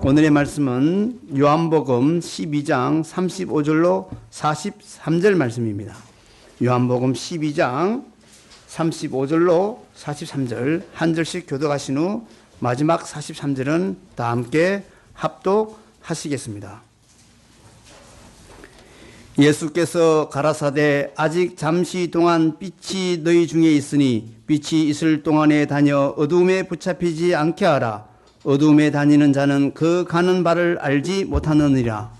오늘의 말씀은 요한복음 12장 35절로 43절 말씀입니다. 요한복음 12장 35절로 43절 한 절씩 교독하신 후 마지막 43절은 다 함께 합독하시겠습니다. 예수께서 가라사대 아직 잠시 동안 빛이 너희 중에 있으니 빛이 있을 동안에 다녀 어두움에 붙잡히지 않게 하라. 어두움에 다니는 자는 그 가는 바를 알지 못하느니라.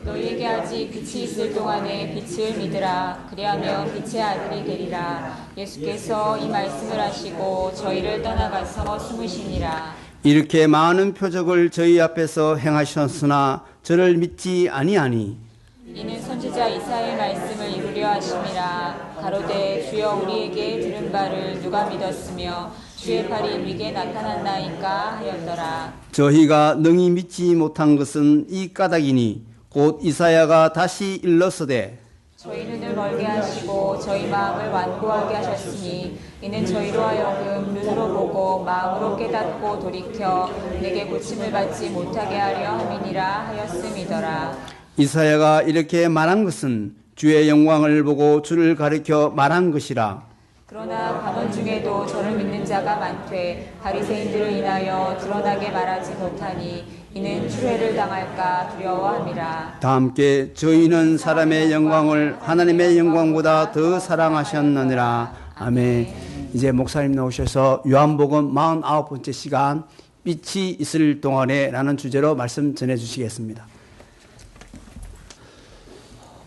너희에게 아직 빛이 있을 동안에 빛을 믿으라. 그리하면 빛의 아들이 되리라. 예수께서 이 말씀을 하시고 저희를 떠나가서 숨으시니라. 이렇게 많은 표적을 저희 앞에서 행하셨으나 저를 믿지 아니하니 이는 선지자 이사야의 말씀을 이루려 하심이라. 가로되 주여 우리에게 들은 바를 누가 믿었으며 주의 팔이 우리에게 나타났나이까 하였더라. 저희가 능히 믿지 못한 것은 이 까닭이니 곧 이사야가 다시 일렀으되 저희 눈을 멀게 하시고 저희 마음을 완고하게 하셨으니 이는 저희로 하여금 눈으로 보고 마음으로 깨닫고 돌이켜 내게 고침을 받지 못하게 하려 함이니라 하였음이더라. 이사야가 이렇게 말한 것은 주의 영광을 보고 주를 가리켜 말한 것이라. 그러나 관원 중에도 저를 믿는 자가 많되 바리새인들을 인하여 드러나게 말하지 못하니 이는 추회를 당할까 두려워함이라. 다 함께 저희는 사람의 영광을 하나님의 영광보다 더 사랑하셨느니라. 아멘. 이제 목사님 나오셔서 요한복음 49번째 시간 빛이 있을 동안에 라는 주제로 말씀 전해 주시겠습니다.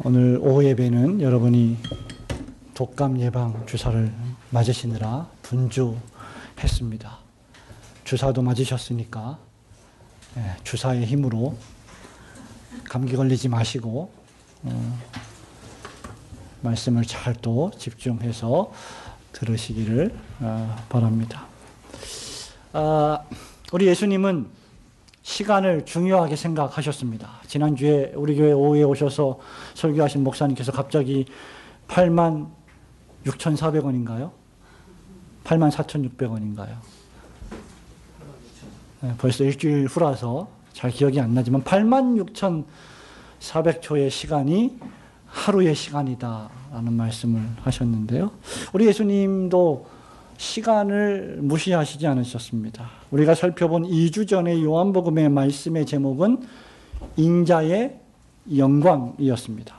오늘 오후 예배는 여러분이 독감 예방 주사를 맞으시느라 분주했습니다. 주사도 맞으셨으니까 주사의 힘으로 감기 걸리지 마시고 말씀을 잘 또 집중해서 들으시기를 바랍니다. 우리 예수님은 시간을 중요하게 생각하셨습니다. 지난주에 우리 교회 오후에 오셔서 설교하신 목사님께서 갑자기 86,400원인가요? 84,600원인가요? 벌써 일주일 후라서 잘 기억이 안 나지만 86,400초의 시간이 하루의 시간이다라는 말씀을 하셨는데요. 우리 예수님도 시간을 무시하시지 않으셨습니다. 우리가 살펴본 2주 전의 요한복음의 말씀의 제목은 인자의 영광이었습니다.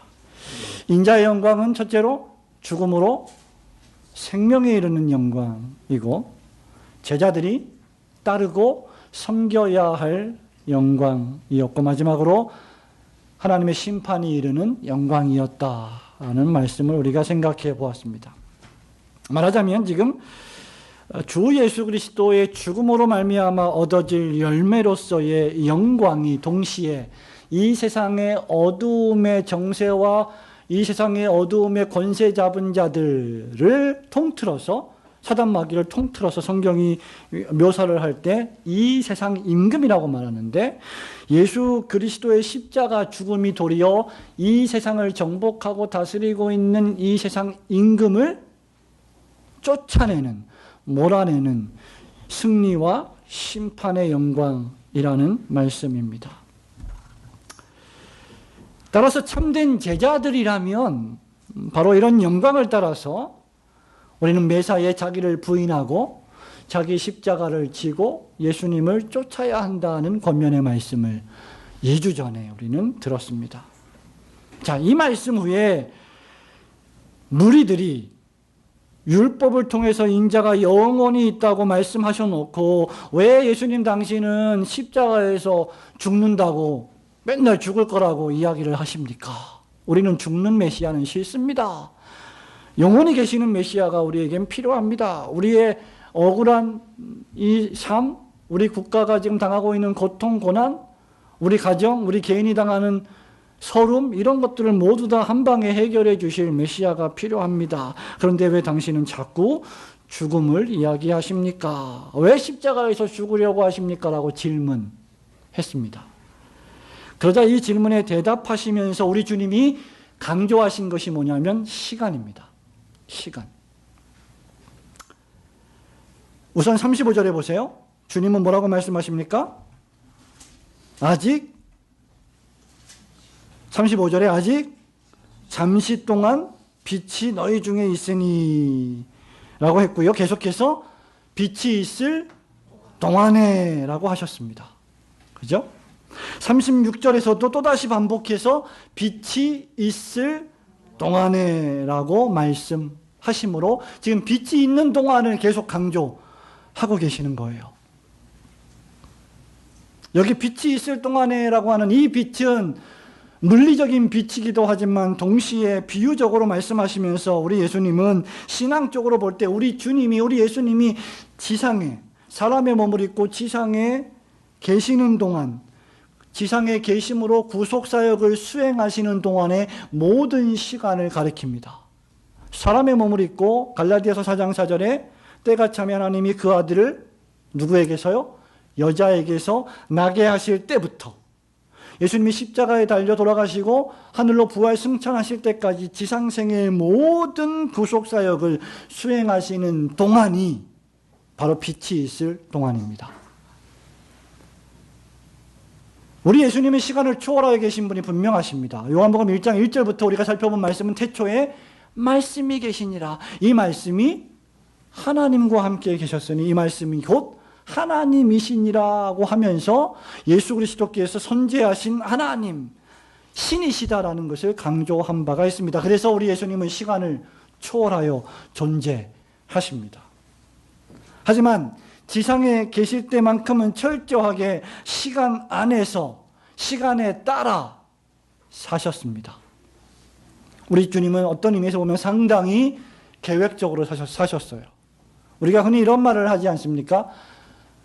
인자의 영광은 첫째로 죽음으로 생명에 이르는 영광이고 제자들이 따르고 섬겨야 할 영광이었고 마지막으로 하나님의 심판이 이르는 영광이었다는 말씀을 우리가 생각해 보았습니다. 말하자면 지금 주 예수 그리스도의 죽음으로 말미암아 얻어질 열매로서의 영광이 동시에 이 세상의 어두움의 정세와 이 세상의 어두움의 권세 잡은 자들을 통틀어서 사단 마귀를 통틀어서 성경이 묘사를 할 때 이 세상 임금이라고 말하는데 예수 그리스도의 십자가 죽음이 도리어 이 세상을 정복하고 다스리고 있는 이 세상 임금을 쫓아내는 몰아내는 승리와 심판의 영광이라는 말씀입니다. 따라서 참된 제자들이라면 바로 이런 영광을 따라서 우리는 매사에 자기를 부인하고 자기 십자가를 지고 예수님을 쫓아야 한다는 권면의 말씀을 2주 전에 우리는 들었습니다. 자, 이 말씀 후에 무리들이 율법을 통해서 인자가 영원히 있다고 말씀하셔놓고 왜 예수님 당신은 십자가에서 죽는다고 맨날 죽을 거라고 이야기를 하십니까? 우리는 죽는 메시아는 싫습니다. 영원히 계시는 메시아가 우리에겐 필요합니다. 우리의 억울한 이 삶, 우리 국가가 지금 당하고 있는 고통, 고난, 우리 가정, 우리 개인이 당하는 서름 이런 것들을 모두 다 한 방에 해결해 주실 메시아가 필요합니다. 그런데 왜 당신은 자꾸 죽음을 이야기하십니까? 왜 십자가에서 죽으려고 하십니까? 라고 질문했습니다. 그러자 이 질문에 대답하시면서 우리 주님이 강조하신 것이 뭐냐면 시간입니다. 시간. 우선 35절에 보세요. 주님은 뭐라고 말씀하십니까? 아직 35절에 아직 잠시 동안 빛이 너희 중에 있으니 라고 했고요. 계속해서 빛이 있을 동안에 라고 하셨습니다. 그죠? 36절에서도 또다시 반복해서 빛이 있을 동안에 라고 말씀하시므로 지금 빛이 있는 동안을 계속 강조하고 계시는 거예요. 여기 빛이 있을 동안에 라고 하는 이 빛은 물리적인 빛이기도 하지만 동시에 비유적으로 말씀하시면서 우리 예수님은 신앙적으로 볼 때 우리 예수님이 지상에 사람의 몸을 입고 지상에 계시는 동안, 지상에 계심으로 구속사역을 수행하시는 동안의 모든 시간을 가리킵니다. 사람의 몸을 입고 갈라디아서 4장 4절에 때가 차면 하나님이 그 아들을 누구에게서요? 여자에게서 나게 하실 때부터 예수님이 십자가에 달려 돌아가시고 하늘로 부활 승천하실 때까지 지상생의 모든 구속사역을 수행하시는 동안이 바로 빛이 있을 동안입니다. 우리 예수님의 시간을 초월하여 계신 분이 분명하십니다. 요한복음 1장 1절부터 우리가 살펴본 말씀은 태초에 말씀이 계시니라. 이 말씀이 하나님과 함께 계셨으니 이 말씀이 곧 하나님이시니라고 하면서 예수 그리스도께서 선재하신 하나님, 신이시다라는 것을 강조한 바가 있습니다. 그래서 우리 예수님은 시간을 초월하여 존재하십니다. 하지만 지상에 계실 때만큼은 철저하게 시간 안에서 시간에 따라 사셨습니다. 우리 주님은 어떤 의미에서 보면 상당히 계획적으로 사셨어요. 우리가 흔히 이런 말을 하지 않습니까?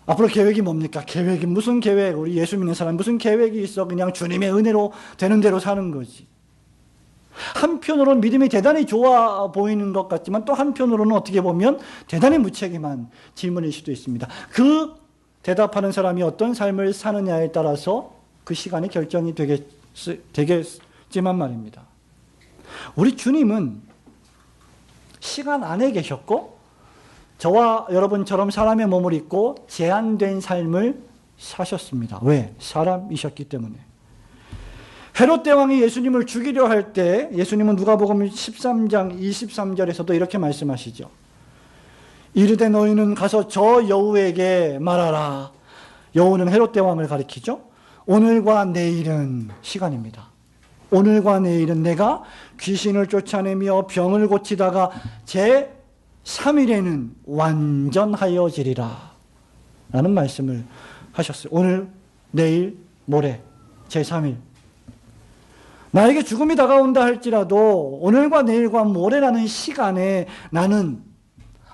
앞으로 계획이 뭡니까? 계획이 무슨 계획? 우리 예수 믿는 사람 무슨 계획이 있어? 그냥 주님의 은혜로 되는 대로 사는 거지. 한편으로는 믿음이 대단히 좋아 보이는 것 같지만 또 한편으로는 어떻게 보면 대단히 무책임한 질문일 수도 있습니다. 그 대답하는 사람이 어떤 삶을 사느냐에 따라서 그 시간이 결정이 되겠지만 말입니다. 우리 주님은 시간 안에 계셨고 저와 여러분처럼 사람의 몸을 입고 제한된 삶을 사셨습니다. 왜? 사람이셨기 때문에. 헤롯 대왕이 예수님을 죽이려 할 때 예수님은 누가복음 13장 23절에서도 이렇게 말씀하시죠. 이르되 너희는 가서 저 여우에게 말하라. 여우는 헤롯 대왕을 가리키죠. 오늘과 내일은 시간입니다. 오늘과 내일은 내가 귀신을 쫓아내며 병을 고치다가 제 3일에는 완전하여지리라 라는 말씀을 하셨어요. 오늘, 내일, 모레, 제3일. 나에게 죽음이 다가온다 할지라도 오늘과 내일과 모레라는 시간에 나는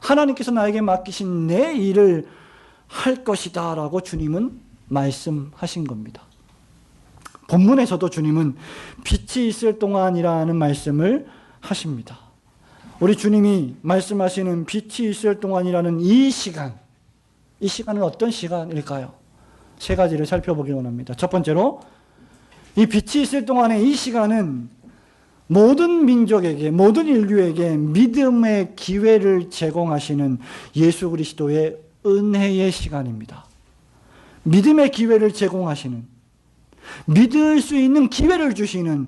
하나님께서 나에게 맡기신 내 일을 할 것이다 라고 주님은 말씀하신 겁니다. 본문에서도 주님은 빛이 있을 동안이라는 말씀을 하십니다. 우리 주님이 말씀하시는 빛이 있을 동안이라는 이 시간은 어떤 시간일까요? 세 가지를 살펴보기 원합니다. 첫 번째로 이 빛이 있을 동안의 이 시간은 모든 민족에게, 모든 인류에게 믿음의 기회를 제공하시는 예수 그리스도의 은혜의 시간입니다. 믿음의 기회를 제공하시는, 믿을 수 있는 기회를 주시는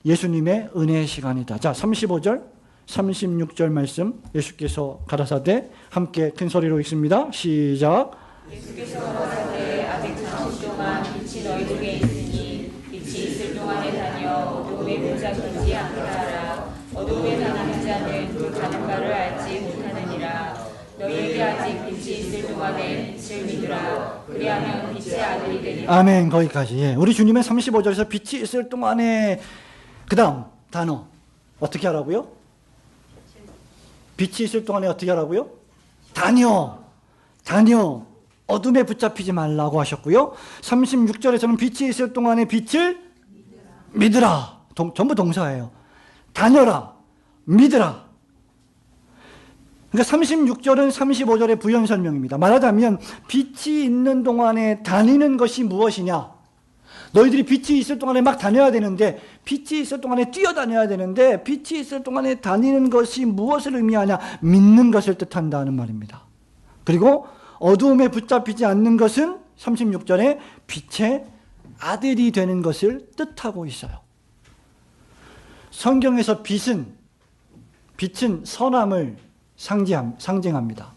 예수님의 은혜의 시간이다. 자, 35절 36절 말씀 예수께서 가라사대 함께 큰 소리로 읽습니다. 시작. 예수께서 가라사대 아직 잠시 동안 빛이 너희 중에 있으니 빛이 있을 동안에 다녀 어두움에 붙잡히지 않게 하라. 어두움에 다니는 자는 그 가는 바를 알지 못하느니라. 너희에게 아직 빛이 있을 동안에 빛을 믿으라. 그리하면 빛의 아들이 되리라. 아멘. 거기까지. 예. 우리 주님의 35절에서 빛이 있을 동안에 그 다음 단어 어떻게 하라고요? 빛이 있을 동안에 어떻게 하라고요? 다녀. 어둠에 붙잡히지 말라고 하셨고요. 36절에서는 빛이 있을 동안에 빛을 믿으라. 전부 동사예요. 다녀라. 믿으라. 그러니까 36절은 35절의 부연 설명입니다. 말하자면 빛이 있는 동안에 다니는 것이 무엇이냐? 너희들이 빛이 있을 동안에 막 다녀야 되는데, 빛이 있을 동안에 뛰어다녀야 되는데, 빛이 있을 동안에 다니는 것이 무엇을 의미하냐? 믿는 것을 뜻한다는 말입니다. 그리고 어두움에 붙잡히지 않는 것은 36절에 빛의 아들이 되는 것을 뜻하고 있어요. 성경에서 빛은 선함을 상징합니다.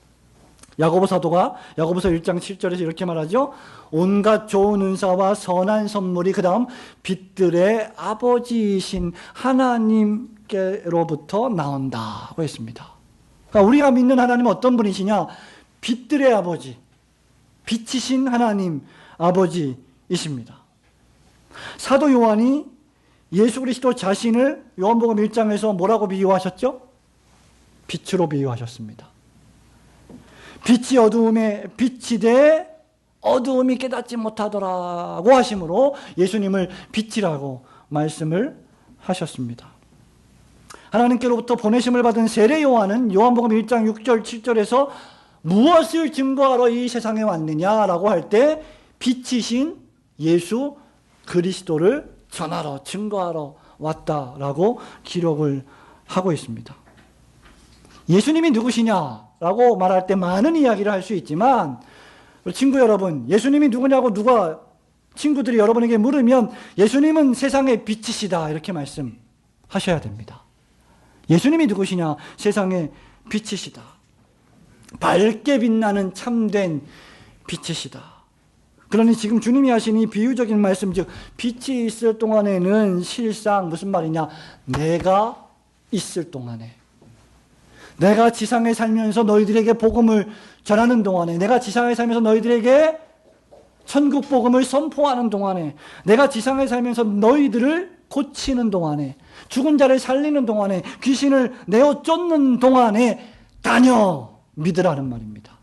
야고보 사도가 야고보서 1장 7절에서 이렇게 말하죠. 온갖 좋은 은사와 선한 선물이 그 다음 빛들의 아버지이신 하나님께로부터 나온다고 했습니다. 그러니까 우리가 믿는 하나님은 어떤 분이시냐? 빛들의 아버지, 빛이신 하나님 아버지이십니다. 사도 요한이 예수 그리스도 자신을 요한복음 1장에서 뭐라고 비유하셨죠? 빛으로 비유하셨습니다. 빛이 어두움에 빛이 돼 어두움이 깨닫지 못하더라고 하심으로 예수님을 빛이라고 말씀을 하셨습니다. 하나님께로부터 보내심을 받은 세례 요한은 요한복음 1장 6절 7절에서 무엇을 증거하러 이 세상에 왔느냐라고 할 때 빛이신 예수 그리스도를 전하러 증거하러 왔다라고 기록을 하고 있습니다. 예수님이 누구시냐라고 말할 때 많은 이야기를 할 수 있지만 친구 여러분, 예수님이 누구냐고 누가 친구들이 여러분에게 물으면 예수님은 세상의 빛이시다 이렇게 말씀하셔야 됩니다. 예수님이 누구시냐? 세상의 빛이시다. 밝게 빛나는 참된 빛이시다. 그러니 지금 주님이 하신 이 비유적인 말씀, 즉 빛이 있을 동안에는 실상 무슨 말이냐? 내가 있을 동안에, 내가 지상에 살면서 너희들에게 복음을 전하는 동안에, 내가 지상에 살면서 너희들에게 천국 복음을 선포하는 동안에, 내가 지상에 살면서 너희들을 고치는 동안에, 죽은 자를 살리는 동안에, 귀신을 내어 쫓는 동안에 다녀 믿으라는 말입니다.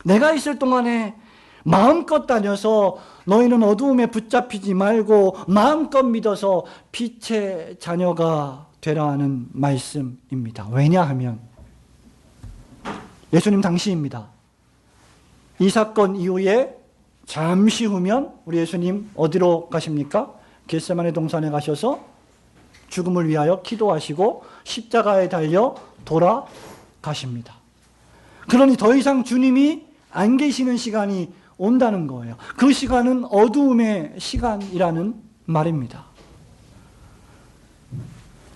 내가 있을 동안에 마음껏 다녀서 너희는 어두움에 붙잡히지 말고 마음껏 믿어서 빛의 자녀가 되라는 말씀입니다. 왜냐하면 예수님 당시입니다. 이 사건 이후에 잠시 후면 우리 예수님 어디로 가십니까? 겟세마네 동산에 가셔서 죽음을 위하여 기도하시고 십자가에 달려 돌아가십니다. 그러니 더 이상 주님이 안 계시는 시간이 온다는 거예요. 그 시간은 어두움의 시간이라는 말입니다.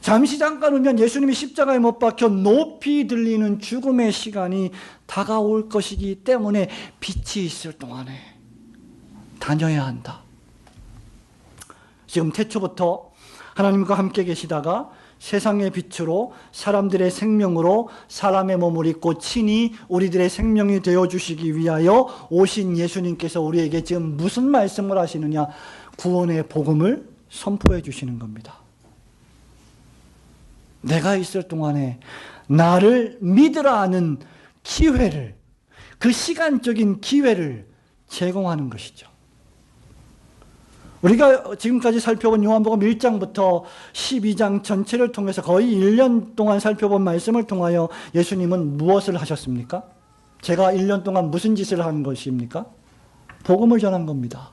잠시 잠깐 후면 예수님이 십자가에 못 박혀 높이 들리는 죽음의 시간이 다가올 것이기 때문에 빛이 있을 동안에 다녀야 한다. 지금 태초부터 하나님과 함께 계시다가 세상의 빛으로 사람들의 생명으로 사람의 몸을 입고 친히 우리들의 생명이 되어주시기 위하여 오신 예수님께서 우리에게 지금 무슨 말씀을 하시느냐? 구원의 복음을 선포해 주시는 겁니다. 내가 있을 동안에 나를 믿으라 하는 기회를, 그 시간적인 기회를 제공하는 것이죠. 우리가 지금까지 살펴본 요한복음 1장부터 12장 전체를 통해서 거의 1년 동안 살펴본 말씀을 통하여 예수님은 무엇을 하셨습니까? 제가 1년 동안 무슨 짓을 한 것입니까? 복음을 전한 겁니다.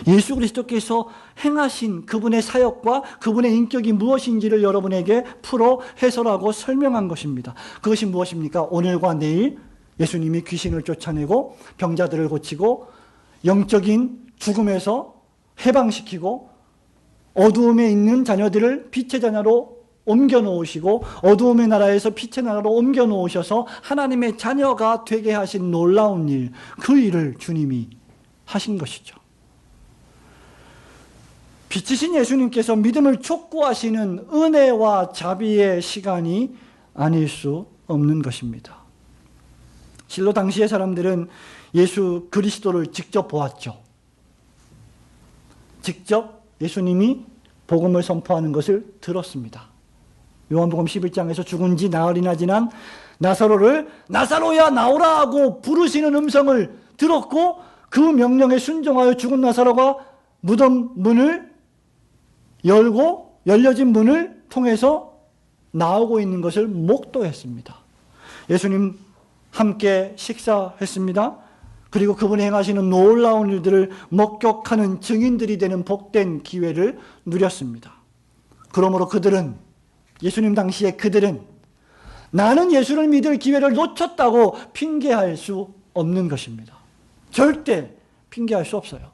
예수 그리스도께서 행하신 그분의 사역과 그분의 인격이 무엇인지를 여러분에게 풀어 해설하고 설명한 것입니다. 그것이 무엇입니까? 오늘과 내일 예수님이 귀신을 쫓아내고 병자들을 고치고 영적인 죽음에서 해방시키고 어두움에 있는 자녀들을 빛의 자녀로 옮겨 놓으시고 어두움의 나라에서 빛의 나라로 옮겨 놓으셔서 하나님의 자녀가 되게 하신 놀라운 일, 그 일을 주님이 하신 것이죠. 빛이신 예수님께서 믿음을 촉구하시는 은혜와 자비의 시간이 아닐 수 없는 것입니다. 실로 당시의 사람들은 예수 그리스도를 직접 보았죠. 직접 예수님이 복음을 선포하는 것을 들었습니다. 요한복음 11장에서 죽은 지 나흘이나 지난 나사로를 나사로야 나오라 하고 부르시는 음성을 들었고 그 명령에 순종하여 죽은 나사로가 무덤 문을 열고 열려진 문을 통해서 나오고 있는 것을 목도했습니다. 예수님 함께 식사했습니다. 그리고 그분이 행하시는 놀라운 일들을 목격하는 증인들이 되는 복된 기회를 누렸습니다. 그러므로 그들은, 예수님 당시에 그들은 나는 예수를 믿을 기회를 놓쳤다고 핑계할 수 없는 것입니다. 절대 핑계할 수 없어요.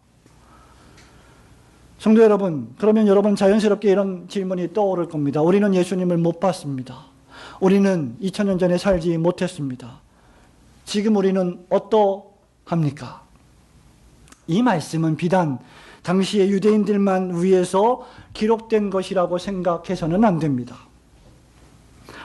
성도 여러분, 그러면 여러분 자연스럽게 이런 질문이 떠오를 겁니다. 우리는 예수님을 못 봤습니다. 우리는 2000년 전에 살지 못했습니다. 지금 우리는 어떠합니까? 이 말씀은 비단 당시의 유대인들만 위해서 기록된 것이라고 생각해서는 안 됩니다.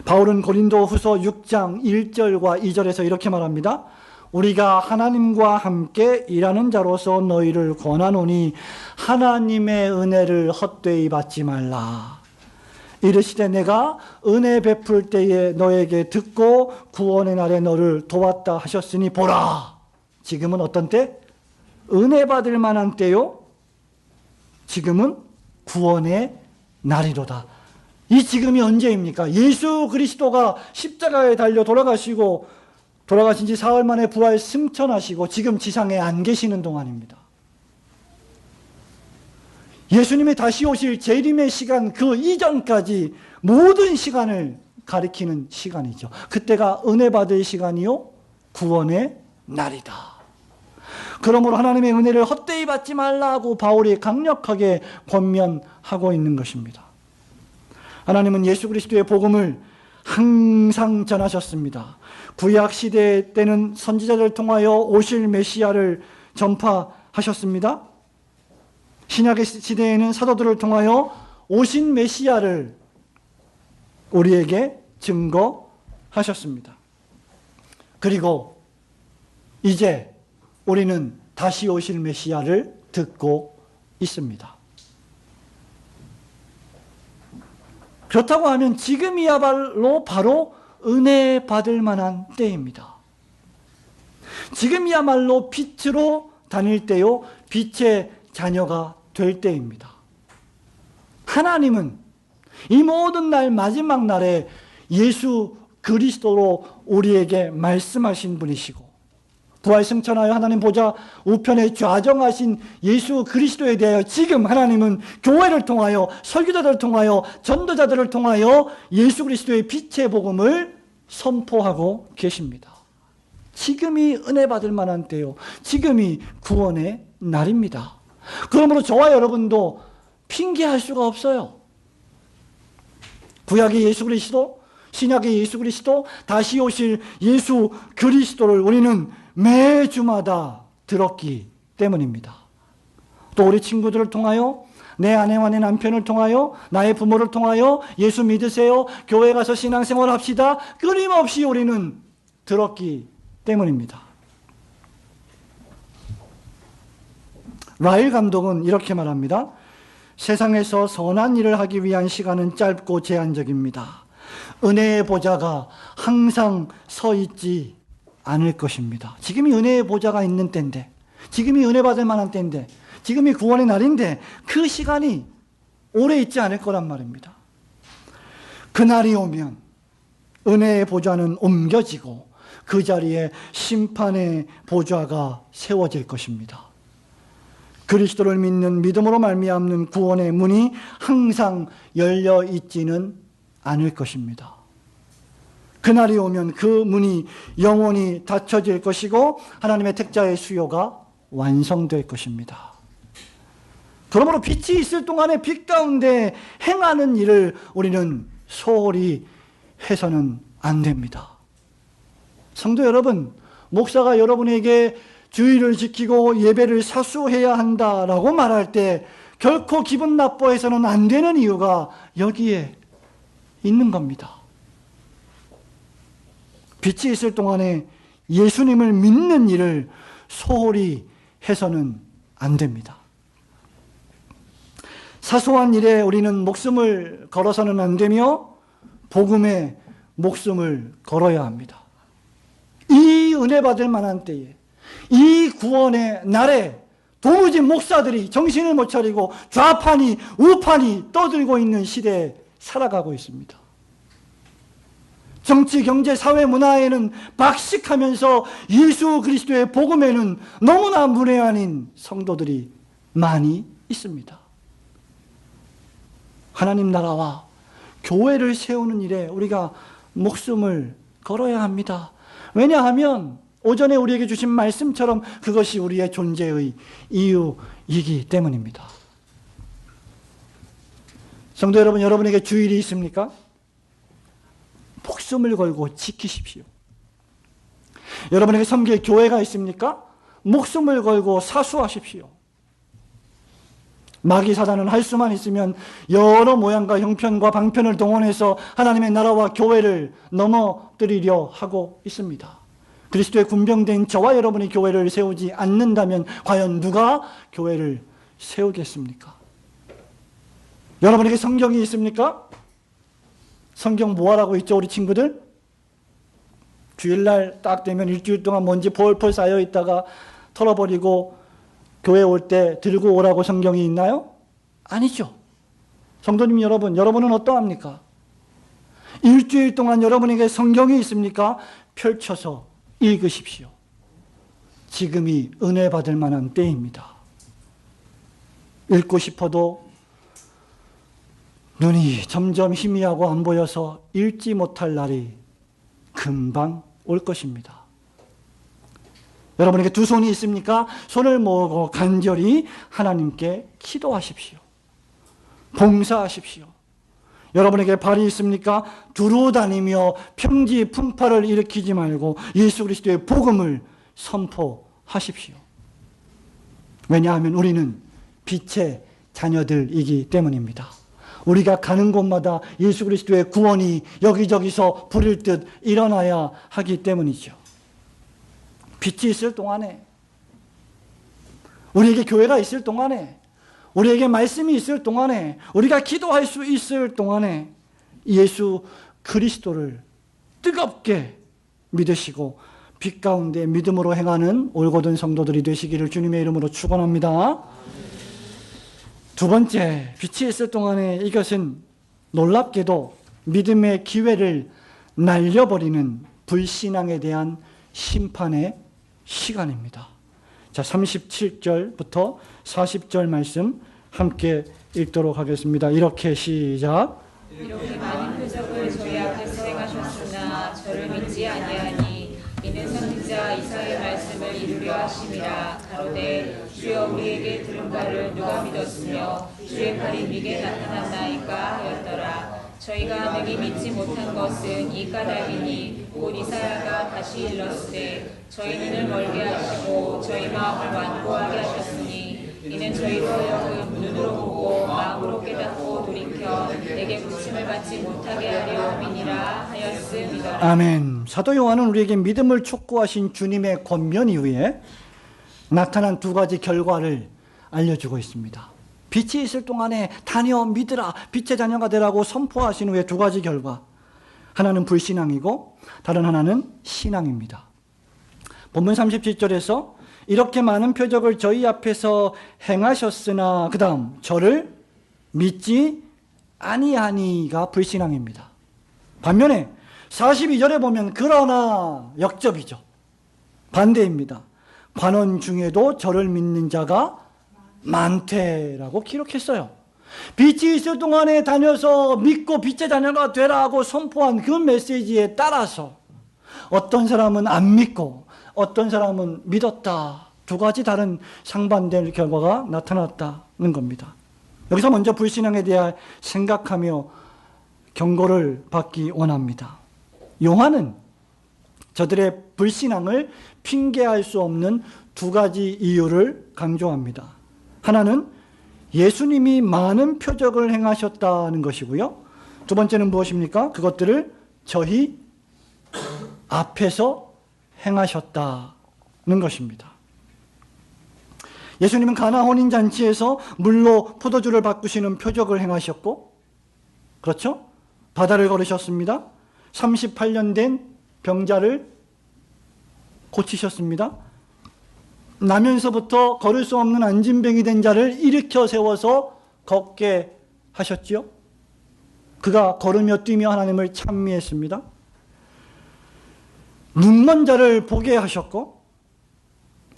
바울은 고린도 후서 6장 1절과 2절에서 이렇게 말합니다. 우리가 하나님과 함께 일하는 자로서 너희를 권하노니 하나님의 은혜를 헛되이 받지 말라. 이르시되 내가 은혜 베풀 때에 너에게 듣고 구원의 날에 너를 도왔다 하셨으니 보라. 지금은 어떤 때? 은혜 받을 만한 때요. 지금은 구원의 날이로다. 이 지금이 언제입니까? 예수 그리스도가 십자가에 달려 돌아가신 지 사흘 만에 부활 승천하시고 지금 지상에 안 계시는 동안입니다. 예수님이 다시 오실 재림의 시간 그 이전까지 모든 시간을 가리키는 시간이죠. 그때가 은혜 받을 시간이요 구원의 날이다. 그러므로 하나님의 은혜를 헛되이 받지 말라고 바울이 강력하게 권면하고 있는 것입니다. 하나님은 예수 그리스도의 복음을 항상 전하셨습니다. 구약 시대 때는 선지자를 통하여 오실 메시아를 전파하셨습니다. 신약 시대에는 사도들을 통하여 오신 메시아를 우리에게 증거하셨습니다. 그리고 이제 우리는 다시 오실 메시아를 듣고 있습니다. 그렇다고 하면 지금이야말로 바로 은혜 받을 만한 때입니다. 지금이야말로 빛으로 다닐 때요, 빛의 자녀가 될 때입니다. 하나님은 이 모든 날 마지막 날에 예수 그리스도로 우리에게 말씀하신 분이시고 부활 승천하여 하나님 보좌 우편에 좌정하신 예수 그리스도에 대하여 지금 하나님은 교회를 통하여 설교자들을 통하여 전도자들을 통하여 예수 그리스도의 빛의 복음을 선포하고 계십니다. 지금이 은혜 받을 만한 때요. 지금이 구원의 날입니다. 그러므로 저와 여러분도 핑계할 수가 없어요. 구약의 예수 그리스도, 신약의 예수 그리스도, 다시 오실 예수 그리스도를 우리는 매주마다 들었기 때문입니다. 또 우리 친구들을 통하여, 내 아내와 내 남편을 통하여, 나의 부모를 통하여 예수 믿으세요, 교회 가서 신앙생활 합시다, 끊임없이 우리는 들었기 때문입니다. 라일 감독은 이렇게 말합니다. 세상에서 선한 일을 하기 위한 시간은 짧고 제한적입니다. 은혜의 보좌가 항상 서 있지 않을 것입니다. 지금이 은혜의 보좌가 있는 때인데, 지금이 은혜 받을 만한 때인데, 지금이 구원의 날인데 그 시간이 오래 있지 않을 거란 말입니다. 그날이 오면 은혜의 보좌는 옮겨지고 그 자리에 심판의 보좌가 세워질 것입니다. 그리스도를 믿는 믿음으로 말미암는 구원의 문이 항상 열려 있지는 않을 것입니다. 그날이 오면 그 문이 영원히 닫혀질 것이고 하나님의 택자의 수요가 완성될 것입니다. 그러므로 빛이 있을 동안에 빛 가운데 행하는 일을 우리는 소홀히 해서는 안 됩니다. 성도 여러분, 목사가 여러분에게 주의를 지키고 예배를 사수해야 한다라고 말할 때 결코 기분 나빠해서는 안 되는 이유가 여기에 있는 겁니다. 빛이 있을 동안에 예수님을 믿는 일을 소홀히 해서는 안 됩니다. 사소한 일에 우리는 목숨을 걸어서는 안 되며 복음에 목숨을 걸어야 합니다. 이 은혜 받을 만한 때에, 이 구원의 날에 도무지 목사들이 정신을 못 차리고 좌판이 우판이 떠들고 있는 시대에 살아가고 있습니다. 정치, 경제, 사회, 문화에는 박식하면서 예수 그리스도의 복음에는 너무나 문외한인 성도들이 많이 있습니다. 하나님 나라와 교회를 세우는 일에 우리가 목숨을 걸어야 합니다. 왜냐하면 오전에 우리에게 주신 말씀처럼 그것이 우리의 존재의 이유이기 때문입니다. 성도 여러분, 여러분에게 주일이 있습니까? 목숨을 걸고 지키십시오. 여러분에게 섬길 교회가 있습니까? 목숨을 걸고 사수하십시오. 마귀 사단은 할 수만 있으면 여러 모양과 형편과 방편을 동원해서 하나님의 나라와 교회를 넘어뜨리려 하고 있습니다. 그리스도의 군병된 저와 여러분이 교회를 세우지 않는다면 과연 누가 교회를 세우겠습니까? 여러분에게 성경이 있습니까? 성경 뭐하라고 있죠, 우리 친구들? 주일날 딱 되면 일주일 동안 먼지 폴폴 쌓여 있다가 털어버리고 교회 올 때 들고 오라고 성경이 있나요? 아니죠. 성도님 여러분, 여러분은 어떠합니까? 일주일 동안 여러분에게 성경이 있습니까? 펼쳐서 읽으십시오. 지금이 은혜 받을 만한 때입니다. 읽고 싶어도 눈이 점점 희미하고 안 보여서 읽지 못할 날이 금방 올 것입니다. 여러분에게 두 손이 있습니까? 손을 모으고 간절히 하나님께 기도하십시오. 봉사하십시오. 여러분에게 발이 있습니까? 두루 다니며 평지 풍파를 일으키지 말고 예수 그리스도의 복음을 선포하십시오. 왜냐하면 우리는 빛의 자녀들이기 때문입니다. 우리가 가는 곳마다 예수 그리스도의 구원이 여기저기서 부릴 듯 일어나야 하기 때문이죠. 빛이 있을 동안에, 우리에게 교회가 있을 동안에, 우리에게 말씀이 있을 동안에, 우리가 기도할 수 있을 동안에 예수 그리스도를 뜨겁게 믿으시고 빛 가운데 믿음으로 행하는 올곧은 성도들이 되시기를 주님의 이름으로 축원합니다. 두 번째, 빛이 있을 동안에 이것은 놀랍게도 믿음의 기회를 날려버리는 불신앙에 대한 심판의 시간입니다. 자, 37절부터 40절 말씀 함께 읽도록 하겠습니다. 이렇게 시작. 이렇게 많은 표적을 저희 앞에서 행하셨으나 저를 믿지 아니하니 이는 선지자 이사야의 말씀을 이루려 하심이라. 가로되 주여 우리에게 들은 바를 누가 믿었으며 주의 팔이 네게 나타났나이까 하였더라. 저희가 능히 믿지 못한 것은 이 까닭이니 곧 이사야가 다시 일렀으되 저희 눈을 멀게 하시고 저희 마음을 완고하게 하셨으니 이는 저희로 하여금 눈으로 보고 마음으로 깨닫고 돌이켜 내게 부침을 받지 못하게 하려 함이니라 하였음이더라. 아멘. 사도 요한은 우리에게 믿음을 촉구하신 주님의 권면 이후에 나타난 두 가지 결과를 알려주고 있습니다. 빛이 있을 동안에 다녀 믿으라, 빛의 자녀가 되라고 선포하신 후에 두 가지 결과. 하나는 불신앙이고 다른 하나는 신앙입니다. 본문 37절에서 이렇게 많은 표적을 저희 앞에서 행하셨으나 그 다음 저를 믿지 아니하니가 불신앙입니다. 반면에 42절에 보면 그러나 역접이죠. 반대입니다. 관원 중에도 저를 믿는 자가 많대라고 기록했어요. 빛이 있을 동안에 다녀서 믿고 빛의 자녀가 되라고 선포한 그 메시지에 따라서 어떤 사람은 안 믿고 어떤 사람은 믿었다. 두 가지 다른 상반된 결과가 나타났다는 겁니다. 여기서 먼저 불신앙에 대해 생각하며 경고를 받기 원합니다. 요한은 저들의 불신앙을 핑계할 수 없는 두 가지 이유를 강조합니다. 하나는 예수님이 많은 표적을 행하셨다는 것이고요. 두 번째는 무엇입니까? 그것들을 저희 앞에서 행하셨다는 것입니다. 예수님은 가나 혼인잔치에서 물로 포도주를 바꾸시는 표적을 행하셨고, 그렇죠? 바다를 걸으셨습니다. 38년 된 병자를 고치셨습니다. 나면서부터 걸을 수 없는 안진뱅이 된 자를 일으켜 세워서 걷게 하셨지요. 그가 걸으며 뛰며 하나님을 찬미했습니다. 눈먼 자를 보게 하셨고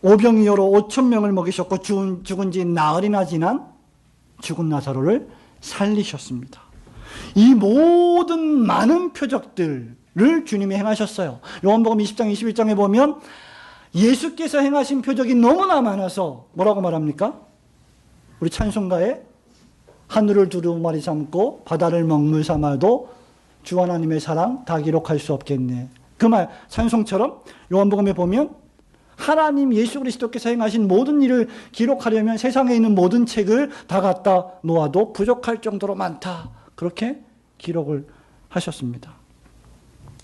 오병이어로 5,000명을 먹이셨고 죽은 지 나흘이나 지난 죽은 나사로를 살리셨습니다. 이 모든 많은 표적들을 주님이 행하셨어요. 요한복음 20장 21장에 보면 예수께서 행하신 표적이 너무나 많아서 뭐라고 말합니까? 우리 찬송가에 하늘을 두루마리 삼고 바다를 먹물 삼아도 주 하나님의 사랑 다 기록할 수 없겠네. 그 말 찬송처럼 요한복음에 보면 하나님 예수 그리스도께서 행하신 모든 일을 기록하려면 세상에 있는 모든 책을 다 갖다 놓아도 부족할 정도로 많다. 그렇게 기록을 하셨습니다.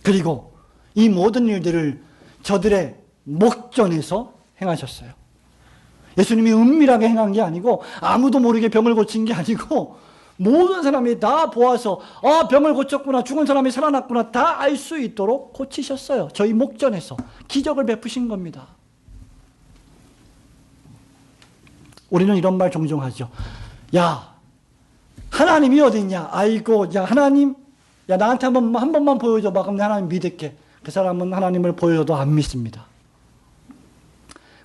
그리고 이 모든 일들을 저들의 목전에서 행하셨어요. 예수님이 은밀하게 행한 게 아니고 아무도 모르게 병을 고친 게 아니고 모든 사람이 다 보아서 병을 고쳤구나, 죽은 사람이 살아났구나 다 알 수 있도록 고치셨어요. 저희 목전에서 기적을 베푸신 겁니다. 우리는 이런 말 종종 하죠. 야, 하나님이 어디 있냐? 아이고, 야 하나님, 야 나한테 한 번만 보여줘봐. 그럼 내가 하나님 믿을게. 그 사람은 하나님을 보여줘도 안 믿습니다.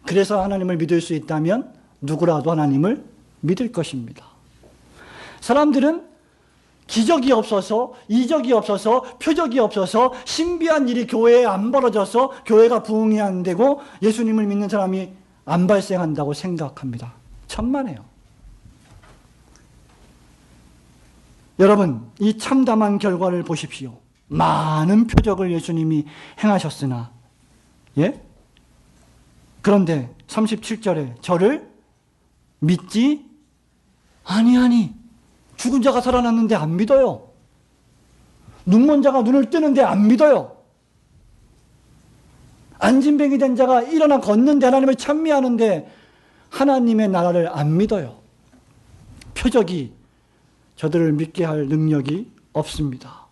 그래서 하나님을 믿을 수 있다면 누구라도 하나님을 믿을 것입니다. 사람들은 기적이 없어서, 이적이 없어서, 표적이 없어서, 신비한 일이 교회에 안 벌어져서 교회가 부흥이 안 되고 예수님을 믿는 사람이 안 발생한다고 생각합니다. 천만에요. 여러분, 이 참담한 결과를 보십시오. 많은 표적을 예수님이 행하셨으나, 예? 그런데 37절에 저를 믿지 아니하니, 죽은 자가 살아났는데 안 믿어요. 눈먼 자가 눈을 뜨는데 안 믿어요. 안진뱅이 된 자가 일어나 걷는데 하나님을 찬미하는데 하나님의 나라를 안 믿어요. 표적이 저들을 믿게 할 능력이 없습니다.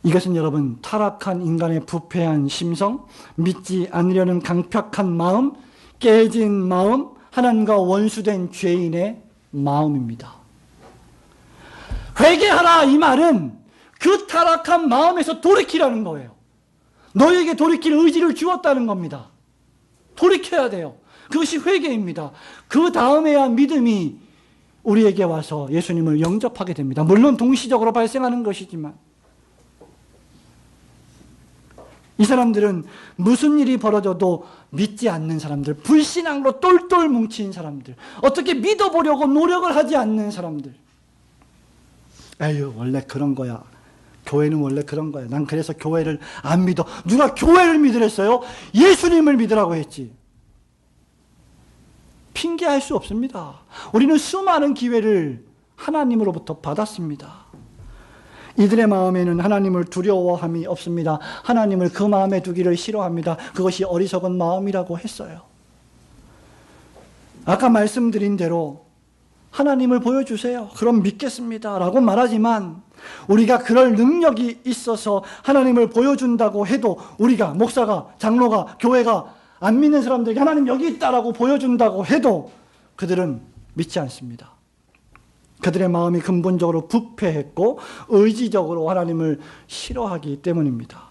이것은 여러분 타락한 인간의 부패한 심성, 믿지 않으려는 강팍한 마음, 깨진 마음, 하나님과 원수된 죄인의 마음입니다. 회개하라 이 말은 그 타락한 마음에서 돌이키라는 거예요. 너에게 돌이킬 의지를 주었다는 겁니다. 돌이켜야 돼요. 그것이 회개입니다. 그 다음에야 믿음이 우리에게 와서 예수님을 영접하게 됩니다. 물론 동시적으로 발생하는 것이지만 이 사람들은 무슨 일이 벌어져도 믿지 않는 사람들, 불신앙으로 똘똘 뭉친 사람들, 어떻게 믿어보려고 노력을 하지 않는 사람들. 에휴, 원래 그런 거야. 교회는 원래 그런 거야. 난 그래서 교회를 안 믿어. 누가 교회를 믿으랬어요? 예수님을 믿으라고 했지. 핑계할 수 없습니다. 우리는 수많은 기회를 하나님으로부터 받았습니다. 이들의 마음에는 하나님을 두려워함이 없습니다. 하나님을 그 마음에 두기를 싫어합니다. 그것이 어리석은 마음이라고 했어요. 아까 말씀드린 대로 하나님을 보여주세요. 그럼 믿겠습니다. 라고 말하지만 우리가 그럴 능력이 있어서 하나님을 보여준다고 해도 우리가 목사가, 장로가, 교회가 안 믿는 사람들에게 하나님 여기 있다라고 보여준다고 해도 그들은 믿지 않습니다. 그들의 마음이 근본적으로 부패했고 의지적으로 하나님을 싫어하기 때문입니다.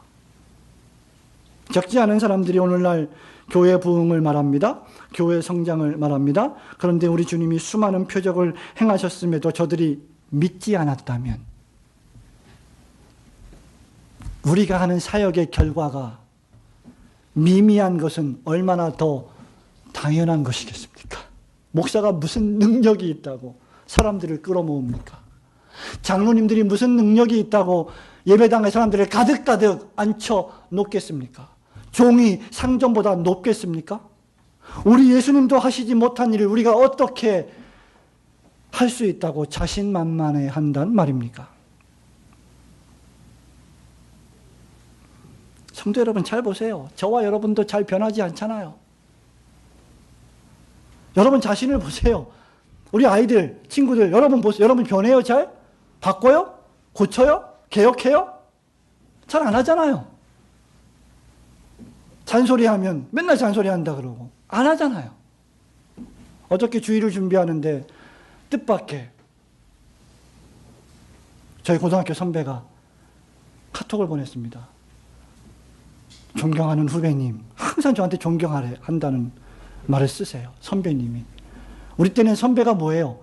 적지 않은 사람들이 오늘날 교회 부흥을 말합니다. 교회 성장을 말합니다. 그런데 우리 주님이 수많은 표적을 행하셨음에도 저들이 믿지 않았다면 우리가 하는 사역의 결과가 미미한 것은 얼마나 더 당연한 것이겠습니까? 목사가 무슨 능력이 있다고 사람들을 끌어모읍니까? 장로님들이 무슨 능력이 있다고 예배당에 사람들을 가득가득 앉혀 놓겠습니까? 종이 상전보다 높겠습니까? 우리 예수님도 하시지 못한 일을 우리가 어떻게 할 수 있다고 자신만만해 한단 말입니까? 성도 여러분 잘 보세요. 저와 여러분도 잘 변하지 않잖아요. 여러분 자신을 보세요. 우리 아이들, 친구들, 여러분 보세요. 여러분 변해요, 잘? 바꿔요? 고쳐요? 개혁해요? 잘 안 하잖아요. 잔소리하면 맨날 잔소리한다 그러고 안 하잖아요. 어저께 주일을 준비하는데 뜻밖의 저희 고등학교 선배가 카톡을 보냈습니다. 존경하는 후배님, 항상 저한테 존경하래 한다는 말을 쓰세요. 선배님이. 우리 때는 선배가 뭐예요?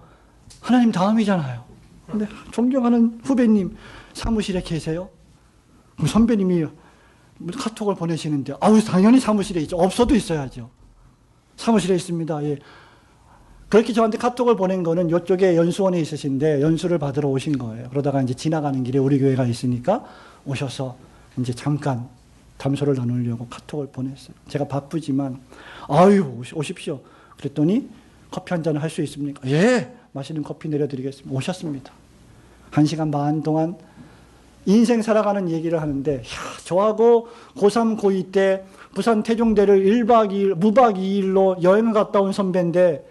하나님 다음이잖아요. 근데 존경하는 후배님 사무실에 계세요? 그럼 선배님이 카톡을 보내시는데, 당연히 사무실에 있죠. 없어도 있어야죠. 사무실에 있습니다. 예. 그렇게 저한테 카톡을 보낸 거는 이쪽에 연수원에 있으신데 연수를 받으러 오신 거예요. 그러다가 이제 지나가는 길에 우리 교회가 있으니까 오셔서 이제 잠깐 담소를 나누려고 카톡을 보냈어요. 제가 바쁘지만 오십시오. 그랬더니 커피 한 잔을 할 수 있습니까? 예, 맛있는 커피 내려드리겠습니다. 오셨습니다. 1시간 반 동안 인생 살아가는 얘기를 하는데, 저하고 고3, 고2 때 부산 태종대를 1박 2일, 무박 2일로 여행을 갔다 온 선배인데,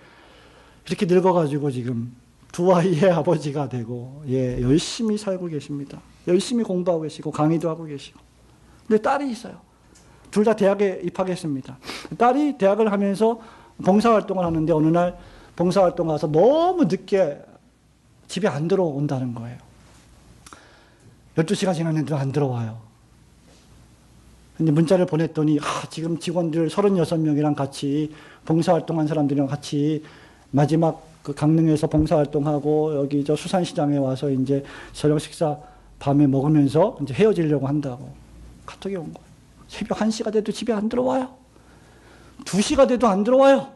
이렇게 늙어가지고 지금 두 아이의 아버지가 되고, 예, 열심히 살고 계십니다. 열심히 공부하고 계시고, 강의도 하고 계시고. 근데 딸이 있어요. 둘 다 대학에 입학했습니다. 딸이 대학을 하면서 봉사활동을 하는데, 어느 날 봉사활동 가서 너무 늦게 집에 안 들어온다는 거예요. 12시가 지났는데도 안 들어와요. 근데 문자를 보냈더니, 지금 직원들 36명이랑 같이, 봉사활동한 사람들이랑 같이 마지막 그 강릉에서 봉사활동하고 여기 저 수산시장에 와서 이제 저녁 식사 밤에 먹으면서 이제 헤어지려고 한다고 카톡이 온 거예요. 새벽 1시가 돼도 집에 안 들어와요. 2시가 돼도 안 들어와요.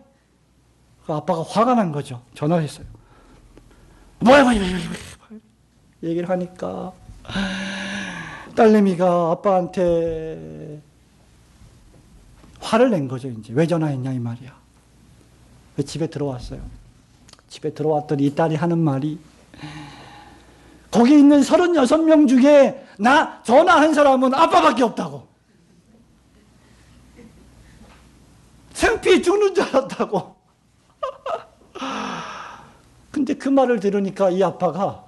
그 아빠가 화가 난 거죠. 전화를 했어요. 뭐야. 얘기를 하니까 딸내미가 아빠한테 화를 낸 거죠. 이제 왜 전화했냐 이 말이야. 왜 집에 들어왔어요. 집에 들어왔더니 이 딸이 하는 말이, 거기 있는 36명 중에 나 전화한 사람은 아빠밖에 없다고. 생피 죽는 줄 알았다고. 근데 그 말을 들으니까 이 아빠가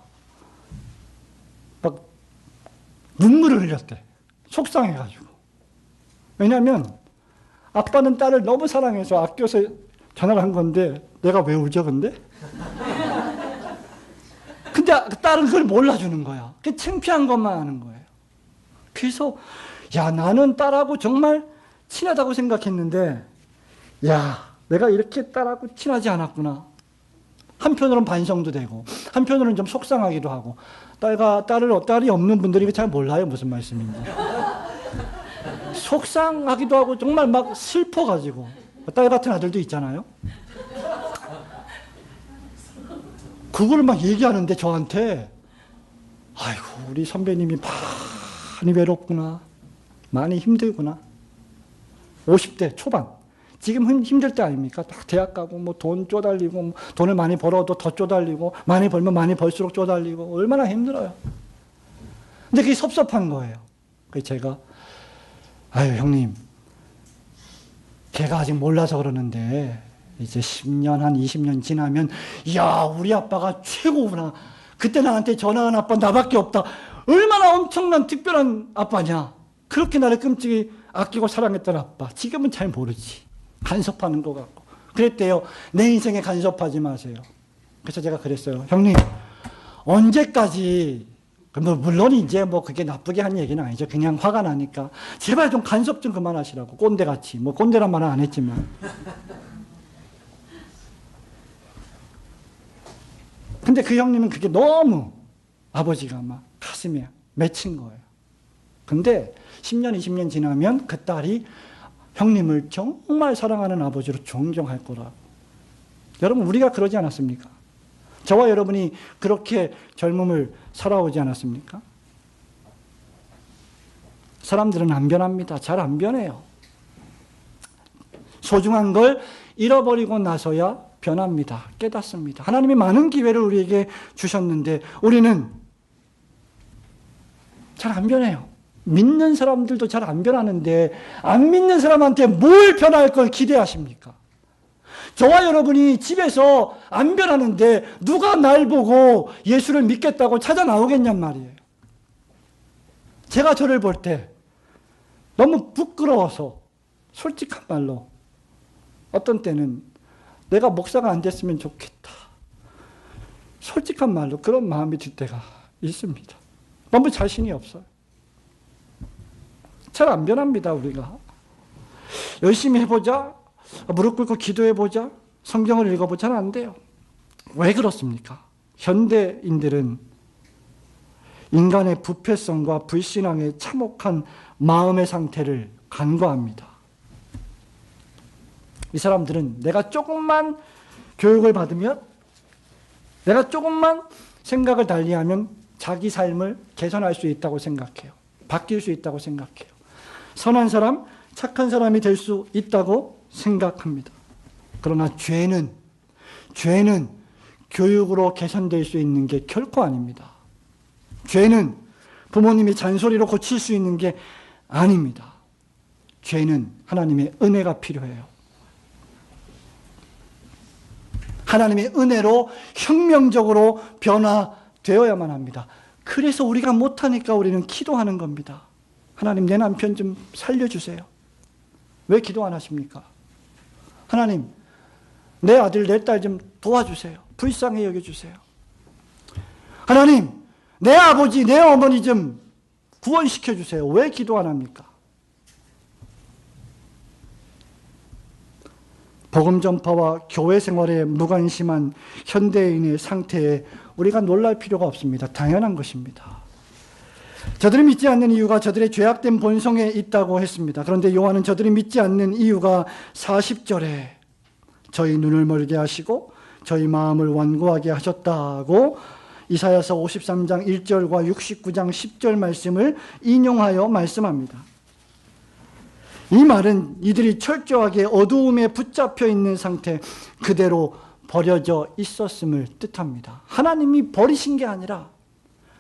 막 눈물을 흘렸대. 속상해가지고. 왜냐하면 아빠는 딸을 너무 사랑해서 아껴서 전화를 한 건데, 내가 왜 울죠, 근데? 근데 딸은 그걸 몰라주는 거야. 그 창피한 것만 하는 거예요. 그래서, 나는 딸하고 정말 친하다고 생각했는데, 내가 이렇게 딸하고 친하지 않았구나. 한편으로는 반성도 되고, 한편으로는 좀 속상하기도 하고, 딸이 없는 분들이 잘 몰라요, 무슨 말씀인지. 속상하기도 하고, 정말 막 슬퍼가지고. 딸 같은 아들도 있잖아요. 그걸 막 얘기하는데 저한테, 우리 선배님이 많이 외롭구나. 많이 힘들구나. 50대 초반. 지금 힘들 때 아닙니까? 딱 대학 가고, 돈 쪼달리고, 돈을 많이 벌어도 더 쪼달리고, 많이 벌면 많이 벌수록 쪼달리고, 얼마나 힘들어요. 근데 그게 섭섭한 거예요. 그래서 제가, 형님, 걔가 아직 몰라서 그러는데, 이제 10년, 한 20년 지나면, 우리 아빠가 최고구나. 그때 나한테 전화한 아빠 나밖에 없다. 얼마나 엄청난 특별한 아빠냐. 그렇게 나를 끔찍이 아끼고 사랑했던 아빠. 지금은 잘 모르지. 간섭하는 것 같고. 그랬대요. 내 인생에 간섭하지 마세요. 그래서 제가 그랬어요. 형님, 언제까지, 물론 이제 그게 나쁘게 한 얘기는 아니죠. 그냥 화가 나니까. 제발 좀 간섭 좀 그만하시라고. 꼰대같이. 꼰대란 말은 안 했지만. 근데 그 형님은 그게 너무 아버지가 막 가슴에 맺힌 거예요. 근데 10년, 20년 지나면 그 딸이 형님을 정말 사랑하는 아버지로 존경할 거라고. 여러분, 우리가 그러지 않았습니까? 저와 여러분이 그렇게 젊음을 살아오지 않았습니까? 사람들은 안 변합니다. 잘 안 변해요. 소중한 걸 잃어버리고 나서야 변합니다. 깨닫습니다. 하나님이 많은 기회를 우리에게 주셨는데 우리는 잘 안 변해요. 믿는 사람들도 잘 안 변하는데 안 믿는 사람한테 뭘 변할 걸 기대하십니까? 저와 여러분이 집에서 안 변하는데 누가 날 보고 예수를 믿겠다고 찾아 나오겠냔 말이에요. 제가 저를 볼 때 너무 부끄러워서 솔직한 말로 어떤 때는 내가 목사가 안 됐으면 좋겠다. 솔직한 말로 그런 마음이 들 때가 있습니다. 너무 자신이 없어요. 잘 안 변합니다, 우리가. 열심히 해보자. 무릎 꿇고 기도해보자. 성경을 읽어보자. 잘 안 돼요. 왜 그렇습니까? 현대인들은 인간의 부패성과 불신앙의 참혹한 마음의 상태를 간과합니다. 이 사람들은 내가 조금만 교육을 받으면, 내가 조금만 생각을 달리하면 자기 삶을 개선할 수 있다고 생각해요. 바뀔 수 있다고 생각해요. 선한 사람, 착한 사람이 될 수 있다고 생각합니다. 그러나 죄는 교육으로 개선될 수 있는 게 결코 아닙니다. 죄는 부모님이 잔소리로 고칠 수 있는 게 아닙니다. 죄는 하나님의 은혜가 필요해요. 하나님의 은혜로 혁명적으로 변화되어야만 합니다. 그래서 우리가 못하니까 우리는 기도하는 겁니다. 하나님, 내 남편 좀 살려주세요. 왜 기도 안 하십니까? 하나님, 내 아들, 내 딸 좀 도와주세요. 불쌍히 여겨주세요. 하나님, 내 아버지, 내 어머니 좀 구원시켜주세요. 왜 기도 안 합니까? 복음 전파와 교회 생활에 무관심한 현대인의 상태에 우리가 놀랄 필요가 없습니다. 당연한 것입니다. 저들이 믿지 않는 이유가 저들의 죄악된 본성에 있다고 했습니다. 그런데 요한은 저들이 믿지 않는 이유가 40절에 저희 눈을 멀게 하시고 저희 마음을 완고하게 하셨다고 이사야서 53장 1절과 69장 10절 말씀을 인용하여 말씀합니다. 이 말은 이들이 철저하게 어두움에 붙잡혀 있는 상태, 그대로 버려져 있었음을 뜻합니다. 하나님이 버리신 게 아니라,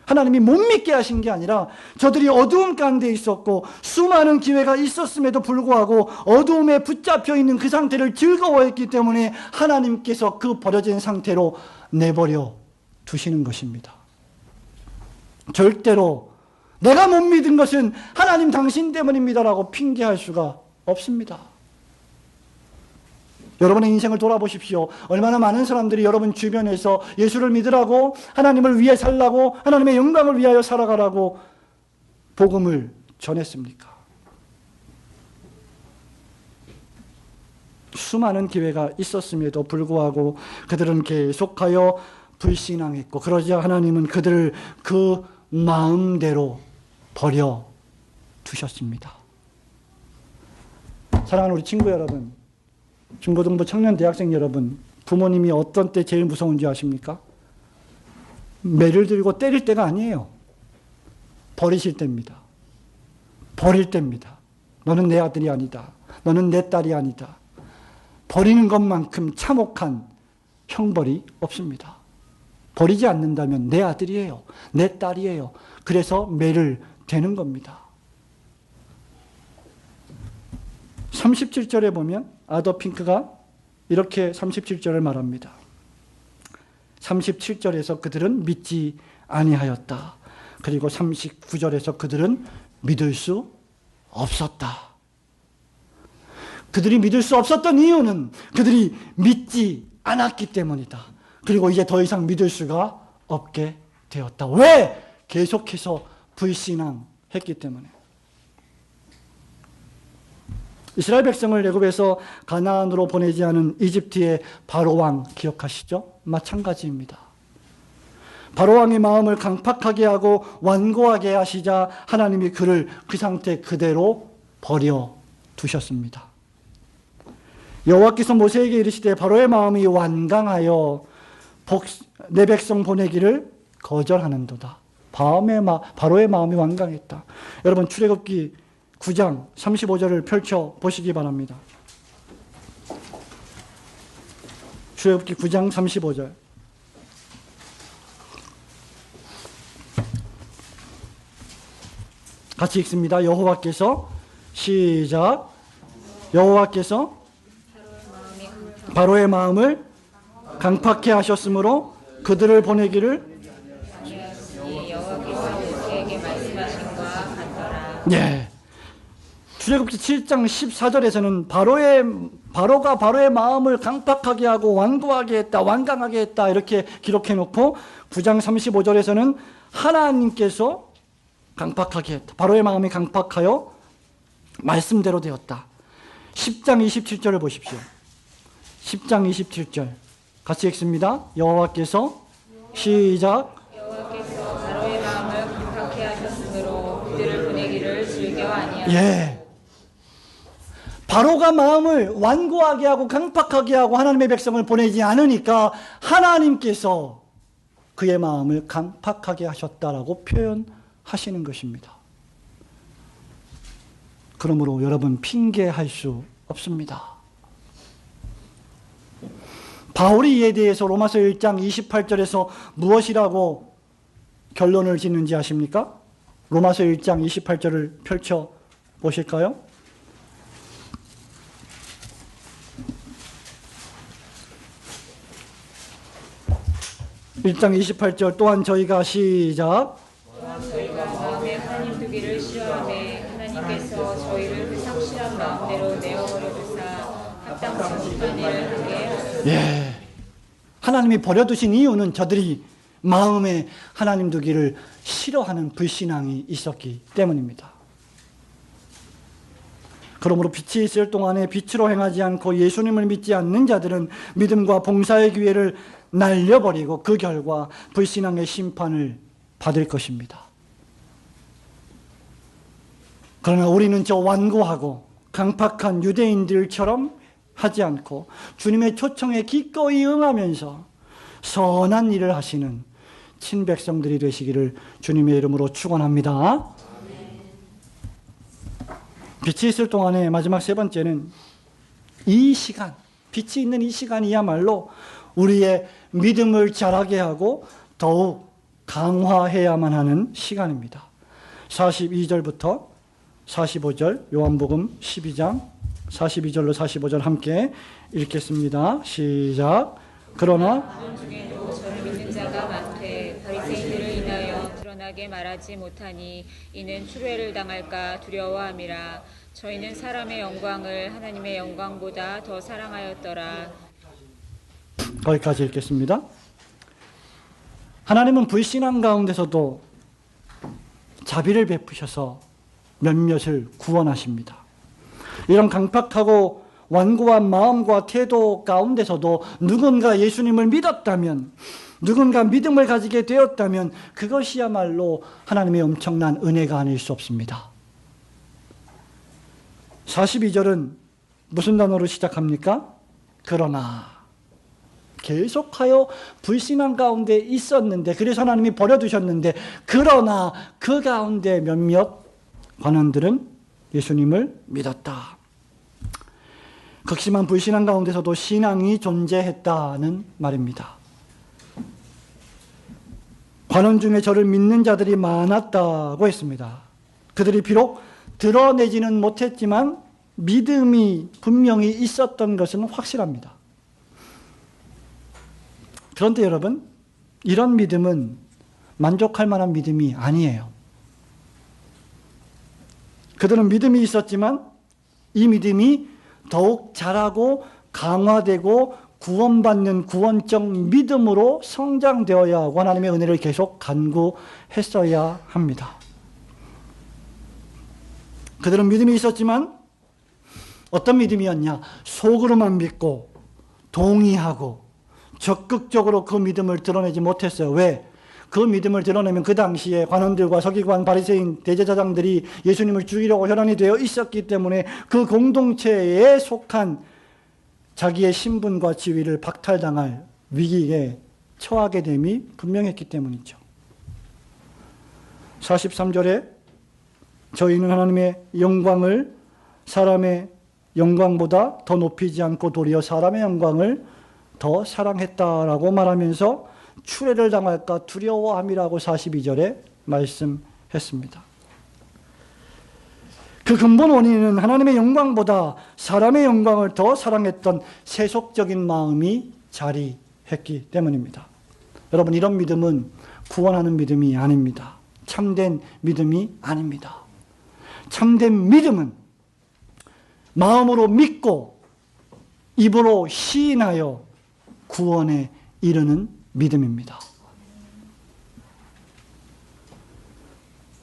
하나님이 못 믿게 하신 게 아니라 저들이 어두움 가운데 있었고 수많은 기회가 있었음에도 불구하고 어두움에 붙잡혀 있는 그 상태를 즐거워했기 때문에 하나님께서 그 버려진 상태로 내버려 두시는 것입니다. 절대로 내가 못 믿은 것은 하나님 당신 때문입니다라고 핑계할 수가 없습니다. 여러분의 인생을 돌아보십시오. 얼마나 많은 사람들이 여러분 주변에서 예수를 믿으라고, 하나님을 위해 살라고, 하나님의 영광을 위하여 살아가라고 복음을 전했습니까? 수많은 기회가 있었음에도 불구하고 그들은 계속하여 불신앙했고, 그러자 하나님은 그들을 그 마음대로 버려 두셨습니다. 사랑하는 우리 친구 여러분, 중고등부 청년 대학생 여러분, 부모님이 어떤 때 제일 무서운지 아십니까? 매를 들고 때릴 때가 아니에요. 버리실 때입니다. 버릴 때입니다. 너는 내 아들이 아니다. 너는 내 딸이 아니다. 버리는 것만큼 참혹한 형벌이 없습니다. 버리지 않는다면 내 아들이에요. 내 딸이에요. 그래서 매를 대는 겁니다. 37절에 보면 아더 핑크가 이렇게 37절을 말합니다. 37절에서 그들은 믿지 아니하였다. 그리고 39절에서 그들은 믿을 수 없었다. 그들이 믿을 수 없었던 이유는 그들이 믿지 않았기 때문이다. 그리고 이제 더 이상 믿을 수가 없게 되었다. 왜? 계속해서 불신앙했기 때문에. 이스라엘 백성을 애굽에서 가나안으로 보내지 않은 이집트의 바로왕 기억하시죠? 마찬가지입니다. 바로왕의 마음을 강팍하게 하고 완고하게 하시자 하나님이 그를 그 상태 그대로 버려 두셨습니다. 여호와께서 모세에게 이르시되 바로의 마음이 완강하여 내 백성 보내기를 거절하는도다. 바로의 마음이 완강했다. 여러분, 출애굽기 9장 35절을 펼쳐 보시기 바랍니다. 출애굽기 9장 35절. 같이 읽습니다. 여호와께서 시작. 여호와께서 바로의 마음을 강팍해 하셨으므로 그들을 보내기를 여호와께서 모세에게 말씀하신 것 같더라. 예. 출애굽기 7장 14절에서는 바로가 바로의 마음을 강팍하게 하고 완고하게 했다, 완강하게 했다 이렇게 기록해 놓고 9장 35절에서는 하나님께서 강팍하게 했다. 바로의 마음이 강팍하여 말씀대로 되었다. 10장 27절을 보십시오. 10장 27절 같이 읽습니다. 여호와께서 시작. 여호와께서 바로의 마음을 예. 바로가 마음을 완고하게 하고 강팍하게 하고 하나님의 백성을 보내지 않으니까 하나님께서 그의 마음을 강팍하게 하셨다라고 표현하시는 것입니다. 그러므로 여러분 핑계할 수 없습니다. 바울이 이에 대해서 로마서 1장 28절에서 무엇이라고 결론을 짓는지 아십니까? 로마서 1장 28절을 펼쳐 보실까요? 1장 28절 또한 저희가 시작. 또한 저희가 마음에 하나님 두기를 싫어하매 하나님께서 저희를 그 상실한 마음대로 내어버려 두사 합당치 못한 일을 하게 하소서. 예. 하나님이 버려두신 이유는 저들이 마음에 하나님 두기를 싫어하는 불신앙이 있었기 때문입니다. 그러므로 빛이 있을 동안에 빛으로 행하지 않고 예수님을 믿지 않는 자들은 믿음과 봉사의 기회를 날려버리고 그 결과 불신앙의 심판을 받을 것입니다. 그러나 우리는 저 완고하고 강팍한 유대인들처럼 하지 않고 주님의 초청에 기꺼이 응하면서 선한 일을 하시는 친백성들이 되시기를 주님의 이름으로 축원합니다. 빛이 있을 동안에 마지막 세 번째는 이 시간, 빛이 있는 이 시간이야말로 우리의 믿음을 자라게 하고 더욱 강화해야만 하는 시간입니다. 42절부터 45절 요한복음 12장 42절로 45절 함께 읽겠습니다. 시작. 그러나 그들 중에도 저를 믿는 자가 많되 바리새인들을 인하여 드러나게 말하지 못하니 이는 추례를 당할까 두려워함이라. 저희는 사람의 영광을 하나님의 영광보다 더 사랑하였더라. 거기까지 읽겠습니다. 하나님은 불신앙 가운데서도 자비를 베푸셔서 몇몇을 구원하십니다. 이런 강팍하고 완고한 마음과 태도 가운데서도 누군가 예수님을 믿었다면, 누군가 믿음을 가지게 되었다면 그것이야말로 하나님의 엄청난 은혜가 아닐 수 없습니다. 42절은 무슨 단어로 시작합니까? 그러나. 계속하여 불신앙 가운데 있었는데, 그래서 하나님이 버려두셨는데, 그러나 그 가운데 몇몇 관원들은 예수님을 믿었다. 극심한 불신앙 가운데서도 신앙이 존재했다는 말입니다. 관원 중에 저를 믿는 자들이 많았다고 했습니다. 그들이 비록 드러내지는 못했지만 믿음이 분명히 있었던 것은 확실합니다. 그런데 여러분, 이런 믿음은 만족할 만한 믿음이 아니에요. 그들은 믿음이 있었지만 이 믿음이 더욱 자라고 강화되고 구원받는 구원적 믿음으로 성장되어야 하고 하나님의 은혜를 계속 간구했어야 합니다. 그들은 믿음이 있었지만 어떤 믿음이었냐? 속으로만 믿고 동의하고 적극적으로 그 믿음을 드러내지 못했어요. 왜? 그 믿음을 드러내면 그 당시에 관원들과 서기관, 바리새인, 대제사장들이 예수님을 죽이려고 혈안이 되어 있었기 때문에 그 공동체에 속한 자기의 신분과 지위를 박탈당할 위기에 처하게 됨이 분명했기 때문이죠. 43절에 저희는 하나님의 영광을 사람의 영광보다 더 높이지 않고 도리어 사람의 영광을 더 사랑했다라고 말하면서 추례를 당할까 두려워함이라고 42절에 말씀했습니다. 그 근본 원인은 하나님의 영광보다 사람의 영광을 더 사랑했던 세속적인 마음이 자리했기 때문입니다. 여러분, 이런 믿음은 구원하는 믿음이 아닙니다. 참된 믿음이 아닙니다. 참된 믿음은 마음으로 믿고 입으로 시인하여 구원에 이르는 믿음입니다.